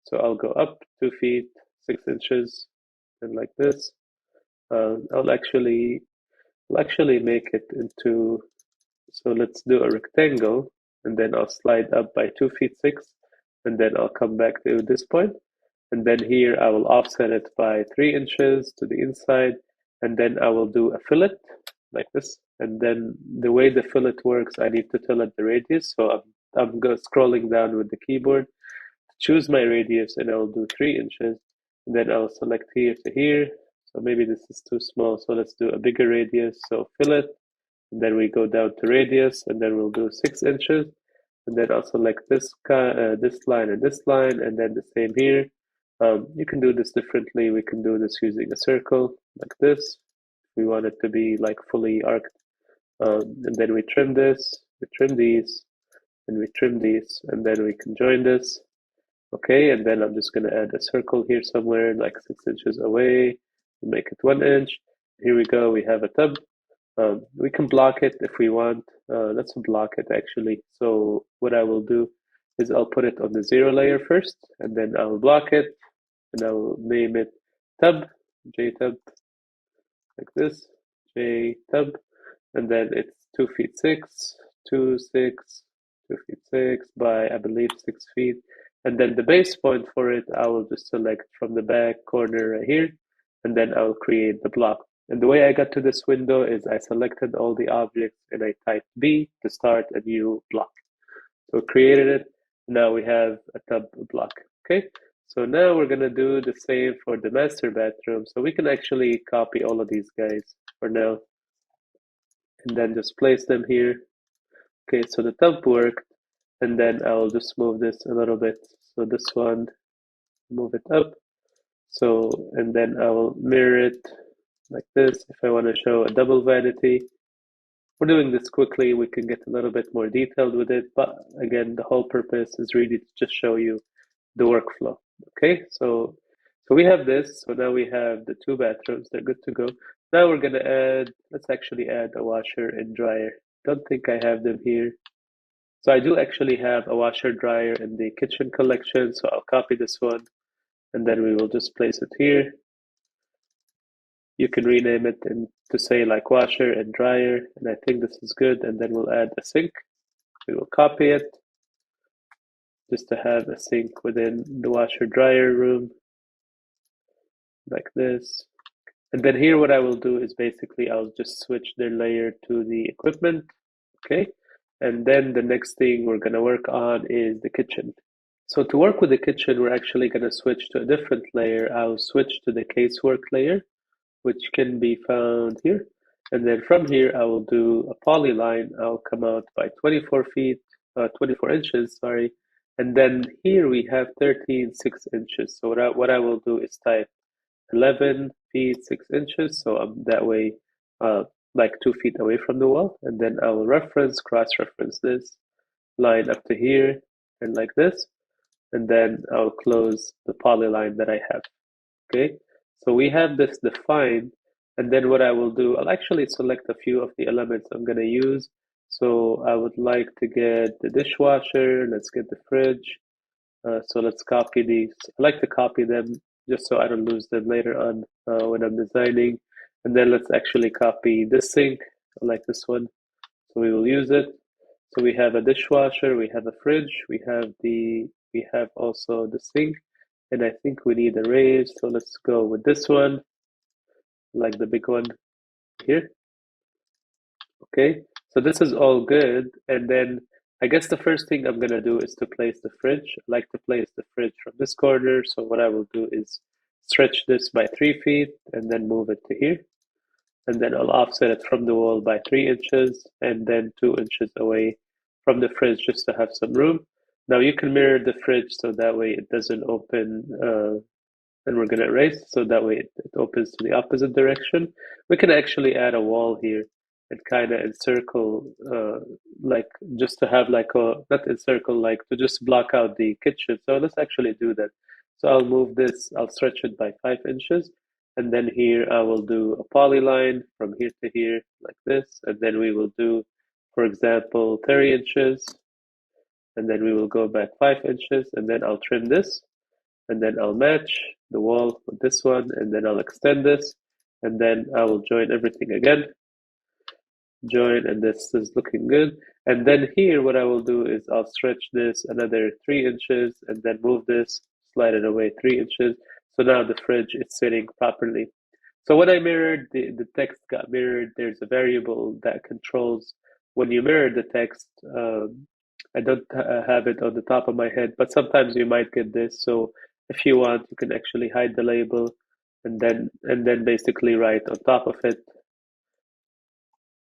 So I'll go up 2 feet 6 inches, and like this. I'll actually make it into. So let's do a rectangle, and then I'll slide up by 2 feet 6, and then I'll come back to this point. And then here I will offset it by 3 inches to the inside, and then I will do a fillet like this. And then the way the fillet works, I need to tell it the radius. So I'm scrolling down with the keyboard, choose my radius, and I will do 3 inches. And then I'll select here to here. So maybe this is too small, so let's do a bigger radius. So fillet. And then we go down to radius, and then we'll do 6 inches, and then I'll select this line and this line, and then the same here. You can do this differently. We can do this using a circle like this. We want it to be like fully arced, and then we trim this, we trim these, and we trim these, and then we can join this. Okay, and then I'm just going to add a circle here somewhere, like 6 inches away. Make it 1 inch. Here we go. We have a tub. We can block it if we want. Let's block it actually. So what I will do is I'll put it on the 0 layer first, and then I'll block it, and I'll name it tub, JTub, like this, JTub, and then it's 2 feet 6, 2, 6, 2 feet 6 by, I believe, 6 feet. And then the base point for it, I will just select from the back corner right here, and then I'll create the block. And the way I got to this window is I selected all the objects and I typed B to start a new block. So created it. Now we have a tub block. Okay. So now we're going to do the same for the master bathroom. So we can actually copy all of these guys for now and then just place them here. Okay. So the tub worked. And then I'll just move this a little bit. So this one, move it up. So, and then I will mirror it like this. If I want to show a double vanity, we're doing this quickly. We can get a little bit more detailed with it, but again, the whole purpose is really to just show you the workflow. Okay, so we have this. So now we have the 2 bathrooms. They're good to go. Now we're gonna add. Let's actually add a washer and dryer. Don't think I have them here. So I do actually have a washer dryer in the kitchen collection. So I'll copy this one. and then we will just place it here. You can rename it to say like washer and dryer, and I think this is good. And then we'll add a sink. We will copy it just to have a sink within the washer dryer room, like this. And then here what I will do is basically I'll just switch the layer to the equipment, okay? And then the next thing we're gonna work on is the kitchen. So to work with the kitchen, we're actually gonna switch to a different layer. I'll switch to the casework layer, which can be found here. And then from here, I will do a polyline. I'll come out by 24 feet, 24 inches, sorry. And then here we have 13, 6 inches. So what I will do is type 11 feet, 6 inches. So I'm that way, like 2 feet away from the wall. And then I will cross-reference this line up to here and like this. And then I'll close the polyline that I have. Okay, so we have this defined, and then what I will do, I'll actually select a few of the elements I'm going to use. So I would like to get the dishwasher, let's get the fridge. So let's copy these. I like to copy them just so I don't lose them later on when I'm designing. And then let's actually copy this sink. I like this one, so we will use it. So we have a dishwasher, we have a fridge, we have also the sink, and I think we need a raise. So let's go with this one, like the big one here. Okay, so this is all good. And then I guess the first thing I'm gonna do is to place the fridge. I like to place the fridge from this corner. So what I will do is stretch this by 3 feet and then move it to here. And then I'll offset it from the wall by 3 inches and then 2 inches away from the fridge just to have some room. Now you can mirror the fridge so that way it doesn't open, and we're going to erase so that way it opens to the opposite direction. We can actually add a wall here and kind of encircle, like just to have like not encircle, like to just block out the kitchen. So let's actually do that. So I'll move this, I'll stretch it by 5 inches. And then here I will do a polyline from here to here like this. And then we will do, for example, 30 inches. And then we will go back 5 inches. And then I'll trim this. And then I'll match the wall with this one. And then I'll extend this. And then I will join everything again. Join, and this is looking good. And then here what I will do is I'll stretch this another 3 inches and then move this, slide it away 3 inches. So now the fridge is sitting properly. So when I mirrored, the text got mirrored. There's a variable that controls when you mirror the text. I don't have it on the top of my head, but sometimes you might get this. So if you want, you can actually hide the label and then basically write on top of it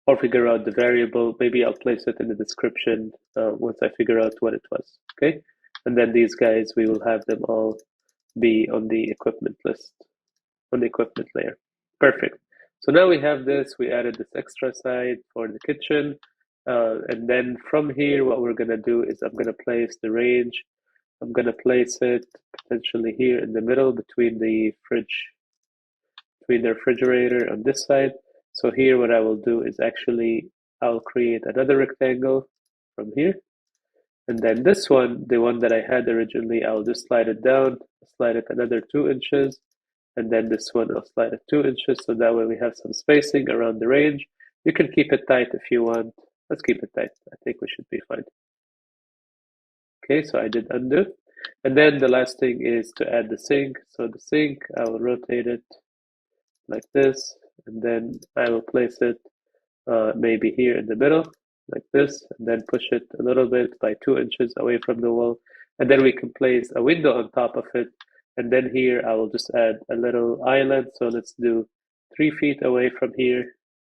or figure out the variable. Maybe I'll place it in the description once I figure out what it was. Okay, and then these guys, we will have them all be on the equipment list, on the equipment layer. Perfect. So now we have this, we added this extra side for the kitchen. And then from here, what we're gonna do is I'm gonna place the range. I'm gonna place it potentially here in the middle between the fridge, between the refrigerator on this side. So here what I will do is actually, I'll create another rectangle from here. And then this one, the one that I had originally, I'll just slide it down, slide it another 2 inches. And then this one, I'll slide it 2 inches. So that way we have some spacing around the range. You can keep it tight if you want. Let's keep it tight. I think we should be fine. Okay, so I did undo. And then the last thing is to add the sink. So the sink, I will rotate it like this. And then I will place it maybe here in the middle, like this, and then push it a little bit by 2 inches away from the wall. And then we can place a window on top of it. And then here I will just add a little island. So let's do 3 feet away from here.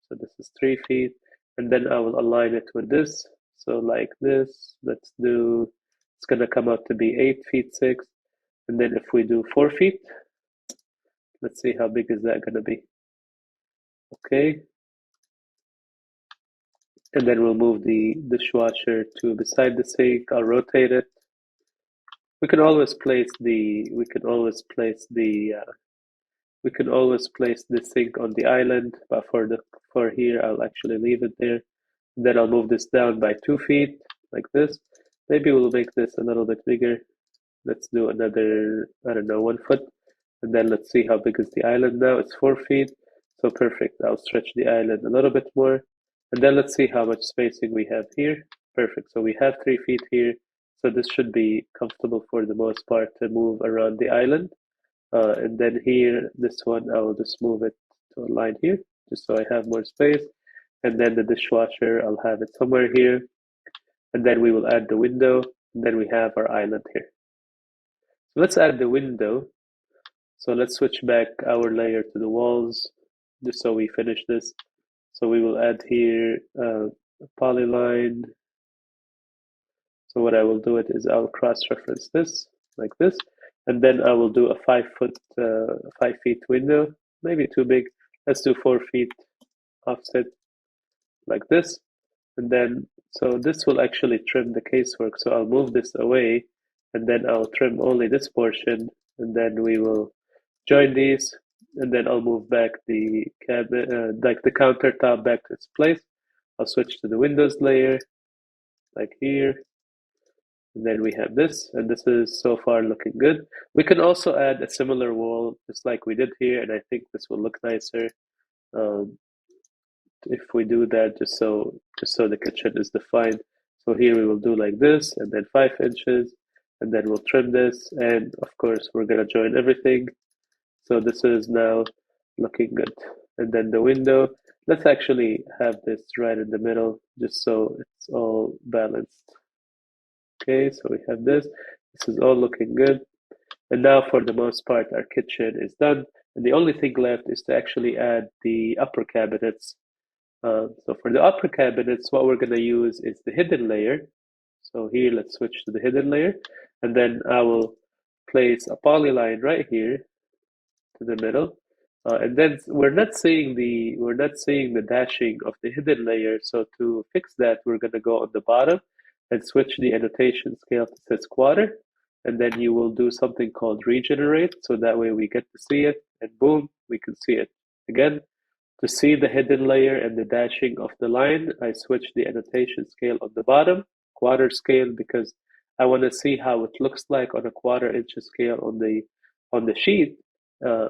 So this is 3 feet. And then I will align it with this. So like this, let's do, it's going to come out to be 8 feet 6. And then if we do 4 feet, let's see how big is that going to be. Okay. And then we'll move the dishwasher to beside the sink. I'll rotate it. We can always place the sink on the island, but for here I'll actually leave it there. And then I'll move this down by 2 feet like this. Maybe we'll make this a little bit bigger. Let's do another, I don't know, 1 foot. And then let's see how big is the island now. It's 4 feet. So perfect. I'll stretch the island a little bit more. And then let's see how much spacing we have here. Perfect. So we have 3 feet here. So this should be comfortable for the most part to move around the island. And then here, this one, I will just move it to a line here, just so I have more space. And then the dishwasher, I'll have it somewhere here. And then we will add the window. And then we have our island here. So let's add the window. So let's switch back our layer to the walls, just so we finish this. So we will add here a polyline. So what I will do it is I'll cross-reference this like this, and then I will do a 5 feet window, maybe too big. Let's do 4 feet offset like this, and then so this will actually trim the casework. So I'll move this away, and then I'll trim only this portion, and then we will join these, and then I'll move back the cabinet, like the countertop back to its place. I'll switch to the windows layer, like here, and then we have this, and this is so far looking good. We can also add a similar wall, just like we did here, and I think this will look nicer if we do that, just so the kitchen is defined. So here we will do like this, and then 5 inches, and then we'll trim this, and of course we're gonna join everything. So this is now looking good. And then the window, let's actually have this right in the middle, just so it's all balanced. Okay, so we have this. This is all looking good. And now for the most part, our kitchen is done. And the only thing left is to actually add the upper cabinets. So for the upper cabinets, what we're gonna use is the hidden layer. So here, let's switch to the hidden layer. And then I will place a polyline right here to the middle. And then we're not seeing the dashing of the hidden layer. So to fix that, we're gonna go on the bottom and switch the annotation scale to says quarter. And then you will do something called regenerate. So that way we get to see it, and boom, we can see it. Again, to see the hidden layer and the dashing of the line, I switch the annotation scale on the bottom, quarter scale, because I want to see how it looks like on a quarter-inch scale on the sheet,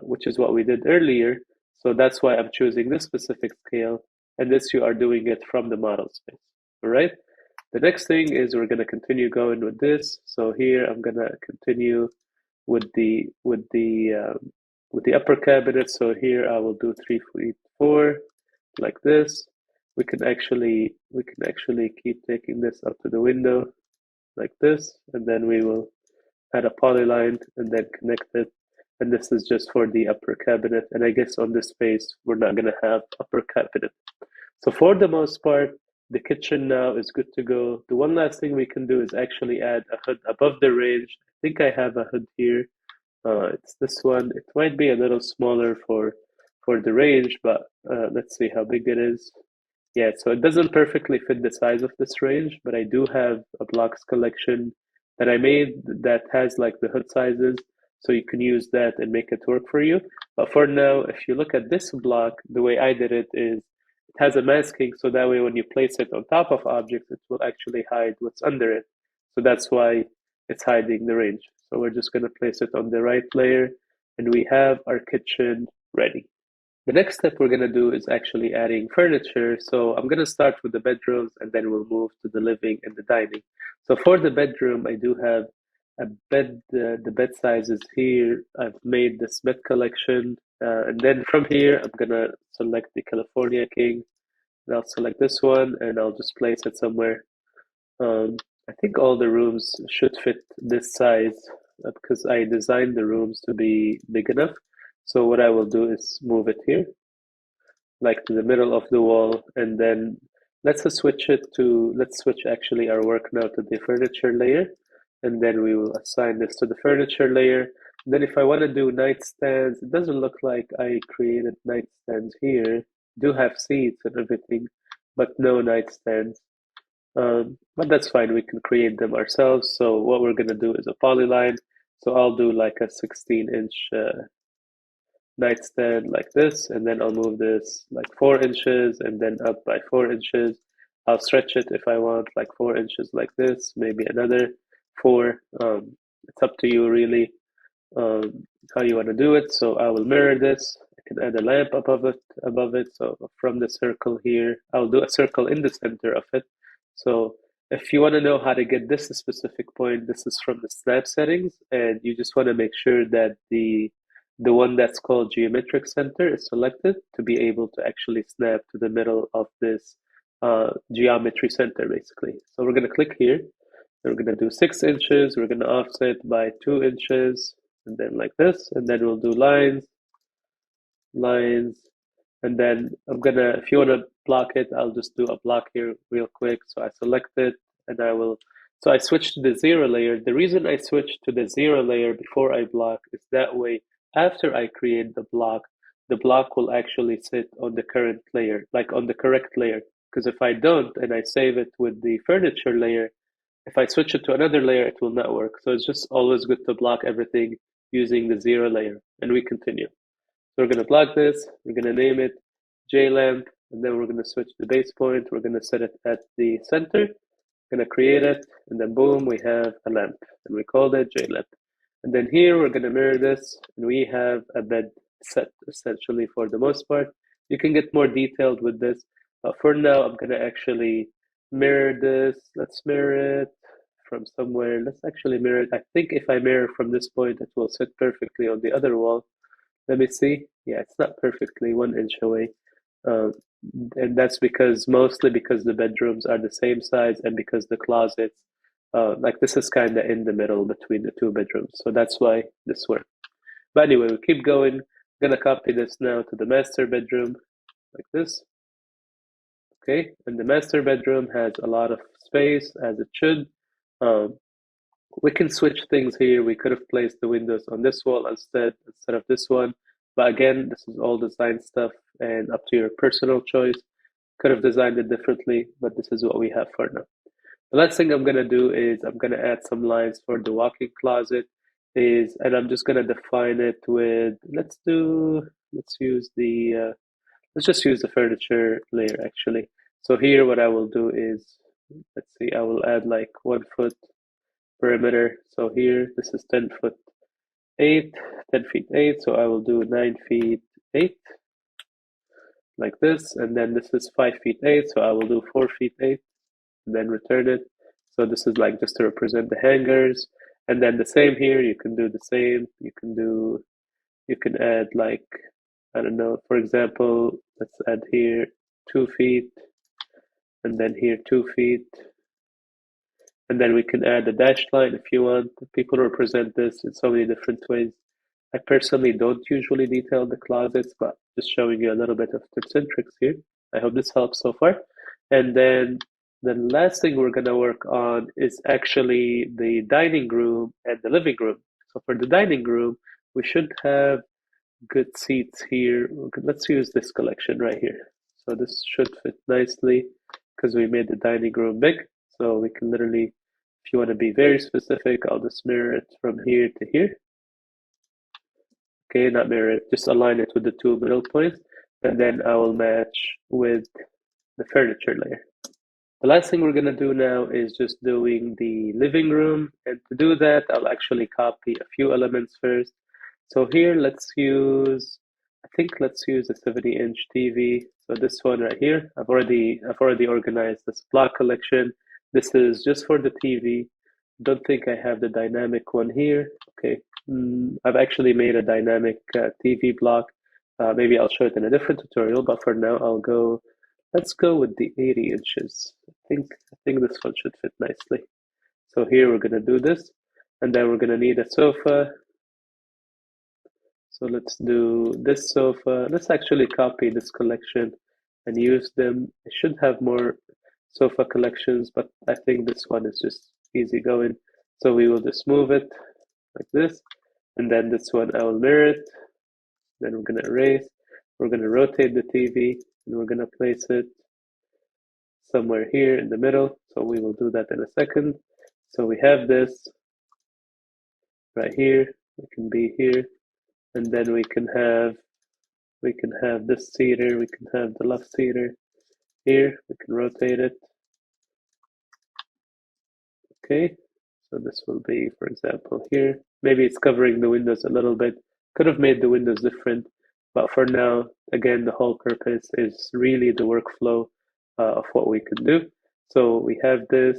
which is what we did earlier. So that's why I'm choosing this specific scale, and this you are doing it from the model space. All right. The next thing is we're going to continue going with this. So here I'm going to continue with the upper cabinet. So here I will do 3 feet 4 like this. We can actually keep taking this up to the window like this, and then we will add a polyline and then connect it. And this is just for the upper cabinet. And I guess on this space we're not going to have upper cabinet. So for the most part, the kitchen now is good to go. The one last thing we can do is actually add a hood above the range. I think I have a hood here. It's this one. It might be a little smaller for the range, but let's see how big it is. Yeah, so it doesn't perfectly fit the size of this range, but I do have a blocks collection that I made that has like the hood sizes, so you can use that and make it work for you. But for now, if you look at this block, the way I did it is it has a masking, so that way when you place it on top of objects, it will actually hide what's under it. So that's why it's hiding the range. So we're just going to place it on the right layer, and we have our kitchen ready. The next step we're going to do is actually adding furniture. So I'm going to start with the bedrooms, and then we'll move to the living and the dining. So for the bedroom, I do have a bed. The bed sizes here, I've made this bed collection. And then from here, I'm going to select the California King. And I'll select this one, and I'll just place it somewhere. I think all the rooms should fit this size because I designed the rooms to be big enough. So what I will do is move it here, like to the middle of the wall, and then let's switch actually our work now to the furniture layer, and then we will assign this to the furniture layer. Then if I want to do nightstands, it doesn't look like I created nightstands here. Do have seats and everything, but no nightstands. But that's fine, we can create them ourselves. So what we're gonna do is a polyline. So I'll do like a 16-inch nightstand like this, and then I'll move this like 4 inches and then up by 4 inches. I'll stretch it if I want like 4 inches like this, maybe another 4. It's up to you really how you want to do it. So I will mirror this. I can add a lamp above it. So from the circle here, I'll do a circle in the center of it. So if you want to know how to get this specific point, this is from the snap settings, and you just want to make sure that the one that's called geometric center is selected to be able to actually snap to the middle of this geometry center, basically. So we're going to click here. We're going to do 6 inches. We're going to offset by 2 inches, and then like this, and then we'll do lines, and then if you want to block it, I'll just do a block here real quick. So I select it, and so I switched to the 0 layer. The reason I switched to the 0 layer before I block is that way, after I create the block will actually sit on the current layer, like on the correct layer. Because if I don't, and I save it with the furniture layer, if I switch it to another layer, it will not work. So it's just always good to block everything using the 0 layer. And we continue. So we're going to block this. We're going to name it JLamp. And then we're going to switch the base point. We're going to set it at the center. We're going to create it. And then boom, we have a lamp. And we called it JLamp. And then here, we're going to mirror this. And we have a bed set, essentially, for the most part. You can get more detailed with this. But for now, I'm going to actually mirror this. Let's mirror it from somewhere. Let's actually mirror it. I think if I mirror from this point, it will sit perfectly on the other wall. Let me see. Yeah, it's not perfectly 1 inch away. And that's mostly because the bedrooms are the same size and because the closets, like this is kind of in the middle between the 2 bedrooms. So that's why this works. But anyway, we keep going. I'm going to copy this now to the master bedroom like this. Okay, and the master bedroom has a lot of space, as it should. We can switch things here. We could have placed the windows on this wall instead of this one. But again, this is all design stuff and up to your personal choice. Could have designed it differently, but this is what we have for now. The last thing I'm going to do is I'm going to add some lines for the walk-in closet and I'm just going to define it with, let's just use the furniture layer actually. So here what I will do is, let's see, I will add like 1 foot perimeter. So here, this is 10 feet 8. So I will do 9 feet 8 like this. And then this is 5 feet 8. So I will do 4 feet 8 and then return it. So this is like just to represent the hangers. And then the same here, you can do the same. You can add like, I don't know, for example, let's add here 2 feet and then here 2 feet. And then we can add a dashed line if you want. People represent this in so many different ways. I personally don't usually detail the closets, but just showing you a little bit of tips and tricks here. I hope this helps so far. And then the last thing we're going to work on is actually the dining room and the living room. So for the dining room, we should have good seats here. Let's use this collection right here. So this should fit nicely because we made the dining room big. So we can literally, if you want to be very specific, I'll just mirror it from here to here. Okay, not mirror it, just align it with the 2 middle points. And then I will match with the furniture layer. The last thing we're going to do now is just doing the living room. And to do that, I'll actually copy a few elements first. So here, let's use a 70-inch TV. So this one right here, I've already organized this block collection. This is just for the TV. Don't think I have the dynamic one here. Okay, I've actually made a dynamic TV block. Maybe I'll show it in a different tutorial, but for now let's go with the 80 inches. I think this one should fit nicely. So here we're gonna do this, and then we're gonna need a sofa. So let's do this sofa. Let's actually copy this collection and use them. I should have more sofa collections, but I think this one is just easy going. So we will just move it like this. And then this one, I will mirror it. Then we're going to erase. We're going to rotate the TV and we're going to place it somewhere here in the middle. So we will do that in a second. So we have this right here. It can be here. And then we can have this cedar. We can have the left cedar here. We can rotate it. Okay. So this will be, for example, here. Maybe it's covering the windows a little bit. Could have made the windows different, but for now, again, the whole purpose is really the workflow of what we can do. So we have this.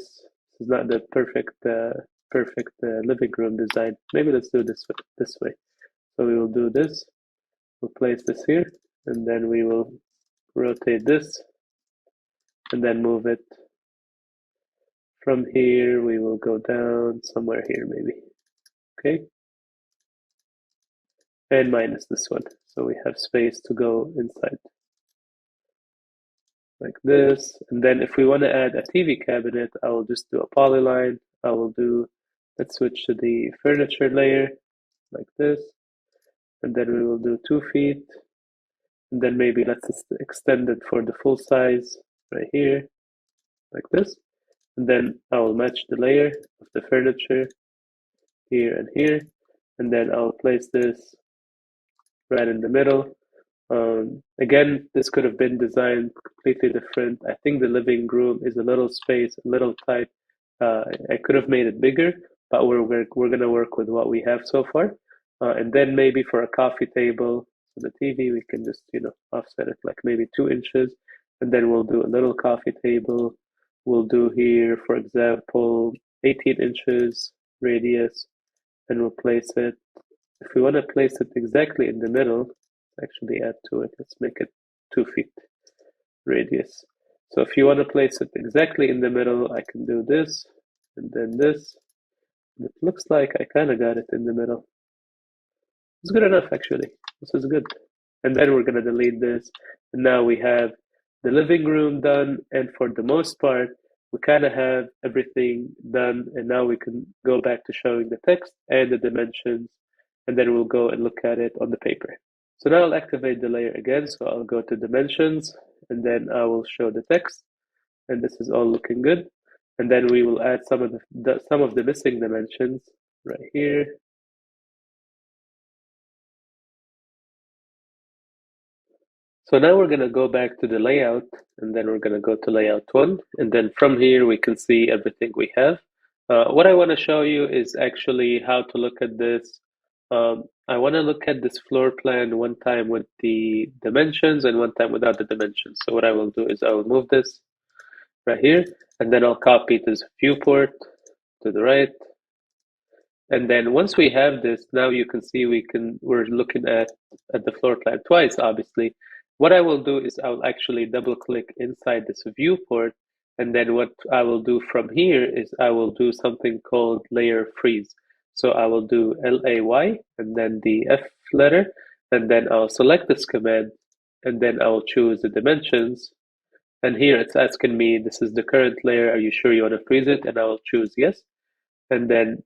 This is not the perfect living room design. Maybe let's do this way. So we will do this. We'll place this here, and then we will rotate this, and then move it. From here, we will go down somewhere here, maybe. Okay. And minus this one. So we have space to go inside. Like this. And then if we want to add a TV cabinet, I will just do a polyline. Let's switch to the furniture layer, like this. And then we will do 2 feet. And then maybe let's extend it for the full size right here, like this. And then I will match the layer of the furniture here and here. And then I'll place this right in the middle. Again, this could have been designed completely different. I think the living room is a little space, a little tight. I could have made it bigger, but we're going to work with what we have so far. And then maybe for a coffee table, for the TV, we can just, offset it like maybe 2 inches. And then we'll do a little coffee table. We'll do here, for example, 18 inches radius, and we'll place it. If we want to place it exactly in the middle, actually add to it. Let's make it 2 feet radius. So if you want to place it exactly in the middle, I can do this and then this. And it looks like I kind of got it in the middle. It's good enough, actually. This is good. And then we're going to delete this. And now we have the living room done. And for the most part, we kind of have everything done. And now we can go back to showing the text and the dimensions. And then we'll go and look at it on the paper. So now I'll activate the layer again. So I'll go to dimensions, and then I will show the text. And this is all looking good. And then we will add some of the missing dimensions right here. So now we're going to go back to the layout, and then we're going to go to layout 1. And then from here, we can see everything we have. What I want to show you is actually how to look at this. I want to look at this floor plan one time with the dimensions and one time without the dimensions. So what I will do is I will move this right here, and then I'll copy this viewport to the right. And then once we have this, now you can see we're looking at the floor plan twice, obviously. What I will do is I'll actually double click inside this viewport, and then what I will do from here is I will do something called layer freeze. So I will do LAY and then the F letter, and then I'll select this command, and then I'll choose the dimensions. And here it's asking me, this is the current layer, are you sure you want to freeze it? And I will choose yes. And then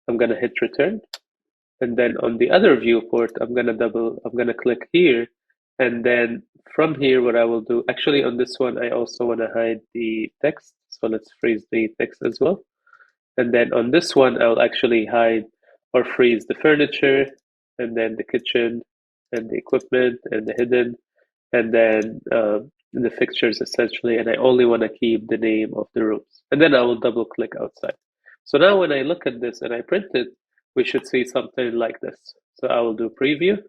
I'm going to hit return. And then on the other viewport, I'm going to click here. And then from here, what I will do, actually on this one, I also want to hide the text. So let's freeze the text as well. And then on this one, I'll actually hide or freeze the furniture, and then the kitchen, and the equipment, and the hidden, and then the fixtures essentially. And I only want to keep the name of the rooms. And then I will double click outside. So now when I look at this and I print it, we should see something like this. So I will do preview.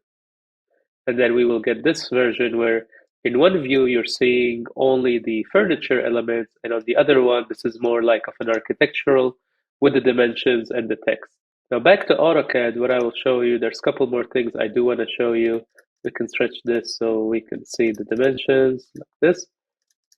And then we will get this version where in one view, you're seeing only the furniture elements. And on the other one, this is more like of an architectural with the dimensions and the text. Now back to AutoCAD, what I will show you, there's a couple more things I do want to show you. We can stretch this so we can see the dimensions like this,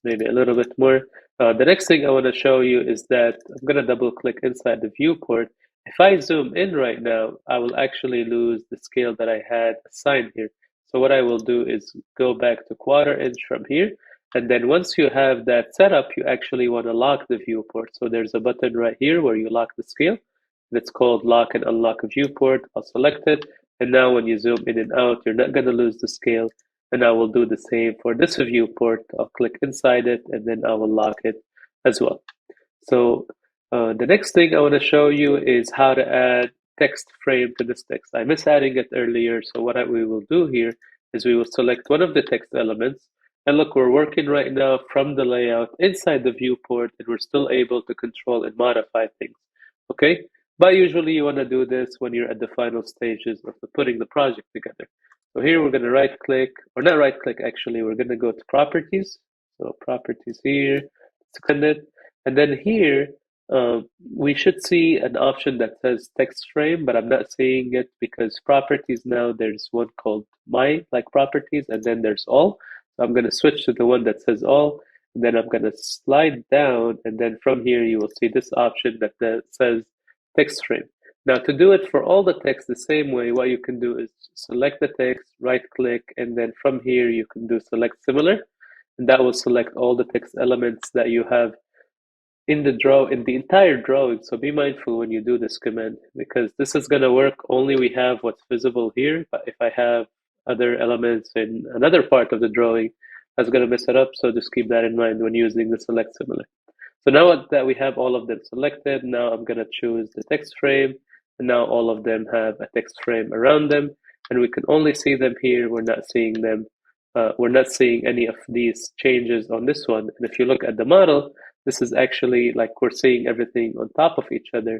maybe a little bit more. The next thing I want to show you is that I'm going to double click inside the viewport. If I zoom in right now, I will actually lose the scale that I had assigned here. So what I will do is go back to 1/4 inch from here. And then once you have that set up, you actually want to lock the viewport. So there's a button right here where you lock the scale. It's called lock and unlock a viewport. I'll select it. And now when you zoom in and out, you're not going to lose the scale. And I will do the same for this viewport. I'll click inside it, and then I will lock it as well. So the next thing I want to show you is how to add text frame to this text. I missed adding it earlier. So what we will do here is we will select one of the text elements. And look, we're working right now from the layout inside the viewport, and we're still able to control and modify things. okay? But usually you want to do this when you're at the final stages of putting the project together. So here we're going to right click, or not right click actually, we're going to go to properties. So properties here, extend it. And then here, we should see an option that says text frame, but I'm not seeing it because properties now, there's one called my, like properties, and then there's all. So I'm going to switch to the one that says all, and then I'm going to slide down, and then from here you will see this option that says text frame. Now to do it for all the text the same way, what you can do is select the text, right click, and then from here you can do select similar, and that will select all the text elements that you have in the entire drawing. So be mindful when you do this command, because this is going to work only we have what's visible here, but if I have other elements in another part of the drawing, that's going to mess it up. So just keep that in mind when using the select similar. So now that we have all of them selected, now I'm going to choose the text frame, and now all of them have a text frame around them, and we can only see them here. We're not seeing them. We're not seeing any of these changes on this one. And if you look at the model, this is actually like we're seeing everything on top of each other.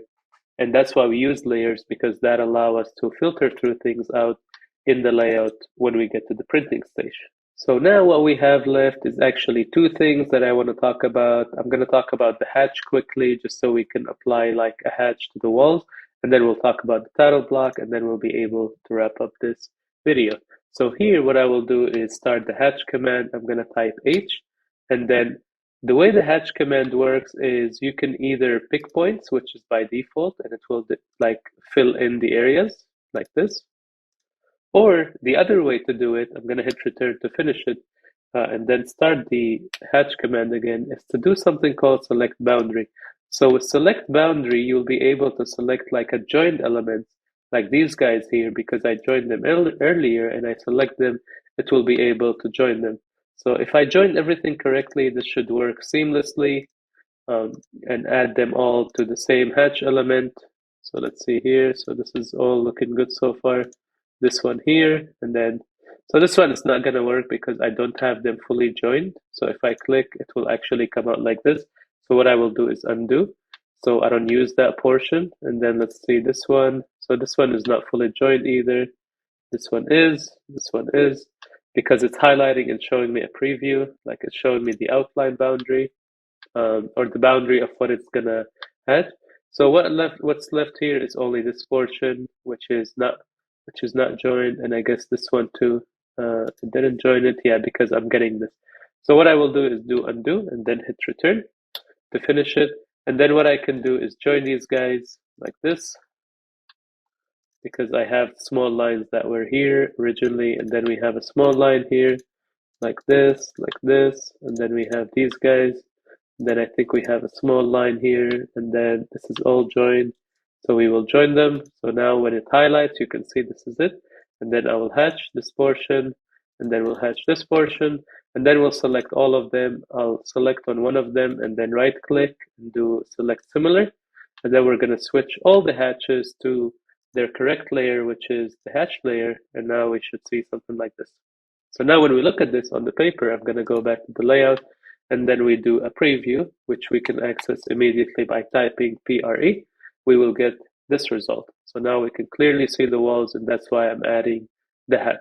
And that's why we use layers, because that allow us to filter through things out in the layout when we get to the printing stage. So now what we have left is actually two things that I want to talk about. I'm going to talk about the hatch quickly, just so we can apply like a hatch to the walls. And then we'll talk about the title block, and then we'll be able to wrap up this video. So here, what I will do is start the hatch command. I'm going to type H, and then the way the hatch command works is you can either pick points, which is by default, and it will like fill in the areas like this. Or the other way to do it, I'm going to hit return to finish it, and then start the hatch command again, is to do something called select boundary. So with select boundary, you'll be able to select like a joined element, like these guys here, because I joined them earlier and I select them, it will be able to join them. So if I join everything correctly, this should work seamlessly, and add them all to the same hatch element. So let's see here. So this is all looking good so far. This one here, and then, so this one is not going to work because I don't have them fully joined. So if I click, it will actually come out like this. So what I will do is undo. So I don't use that portion. And then let's see this one. So this one is not fully joined either. This one is, because it's highlighting and showing me a preview, like it's showing me the outline boundary, or the boundary of what it's gonna add. So what's left here is only this portion, which is not joined, and I guess this one too. I didn't join it, yeah, because I'm getting this. So what I will do is do undo and then hit return to finish it. And then what I can do is join these guys like this, because I have small lines that were here originally, and then we have a small line here like this, and then we have these guys. Then I think we have a small line here, and then this is all joined. So we will join them. So now when it highlights, you can see this is it. And then I will hatch this portion, and then we'll hatch this portion, and then we'll select all of them. I'll select on one of them and then right click and do select similar. And then we're going to switch all the hatches to their correct layer, which is the hatch layer. And now we should see something like this. So now when we look at this on the paper, I'm going to go back to the layout, and then we do a preview, which we can access immediately by typing PRE. We will get this result. So now we can clearly see the walls, and that's why I'm adding the hatch.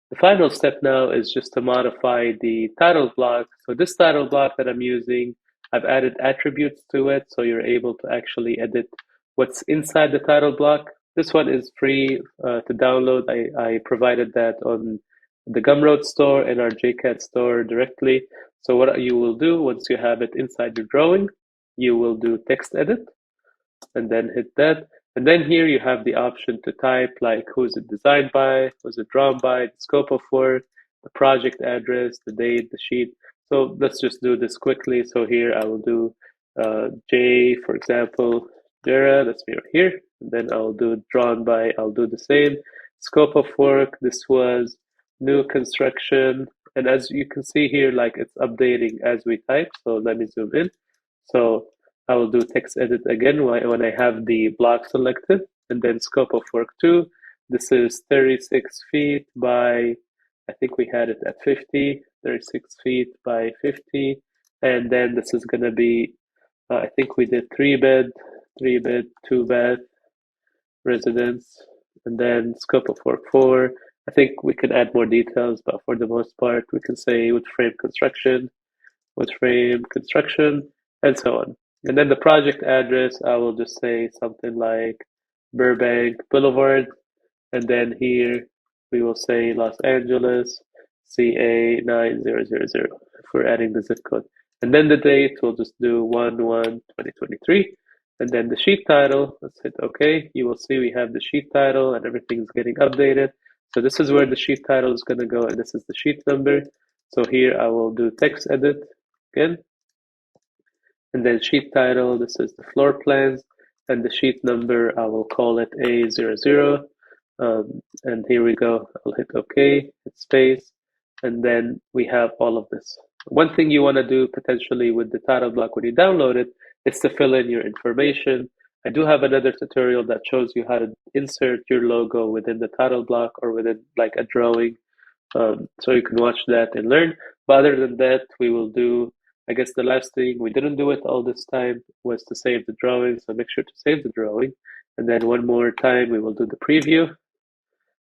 The final step now is just to modify the title block. So this title block that I'm using, I've added attributes to it, so you're able to actually edit what's inside the title block. This one is free to download. I provided that on the Gumroad store and our JCAD store directly. So what you will do once you have it inside your drawing, you will do text edit and then hit that. And then here you have the option to type like who's it designed by, who's it drawn by, the scope of work, the project address, the date, the sheet. So let's just do this quickly. So here I will do J, for example, Jera, that's me right here. And then I'll do drawn by, I'll do the same. Scope of work, this was new construction, and as you can see here, like it's updating as we type. So let me zoom in. So I will do text edit again when I have the block selected, and then scope of work 2. This is 36 feet by, I think we had it at 50, 36 feet by 50. And then this is going to be, I think we did 3 bed, 3-bed, 2-bath residence, and then scope of work 4. I think we can add more details, but for the most part, we can say wood frame construction, and so on. And then the project address, I will just say something like Burbank Boulevard, and then here we will say Los Angeles, CA 9000 if we're adding the zip code. And then the date, we'll just do 1/1/2023. And then the sheet title, let's hit OK. You will see we have the sheet title and everything's getting updated. So this is where the sheet title is going to go, and this is the sheet number. So here I will do text edit again. And then sheet title, this is the floor plans, and the sheet number, I will call it A00. And here we go. I'll hit OK, hit space, and then we have all of this. One thing you want to do potentially with the title block when you download it is to fill in your information. I do have another tutorial that shows you how to insert your logo within the title block or within like a drawing. So you can watch that and learn. But other than that, we will do, I guess the last thing, we didn't do it all this time, was to save the drawing. So make sure to save the drawing. And then one more time, we will do the preview.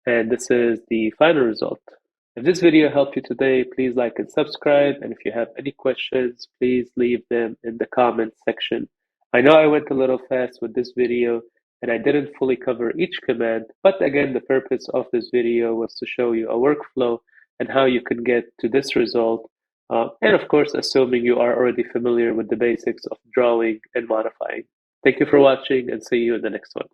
And this is the final result. If this video helped you today, please like and subscribe. And if you have any questions, please leave them in the comments section. I know I went a little fast with this video and I didn't fully cover each command, but again, the purpose of this video was to show you a workflow and how you can get to this result. And of course, assuming you are already familiar with the basics of drawing and modifying. Thank you for watching and see you in the next one.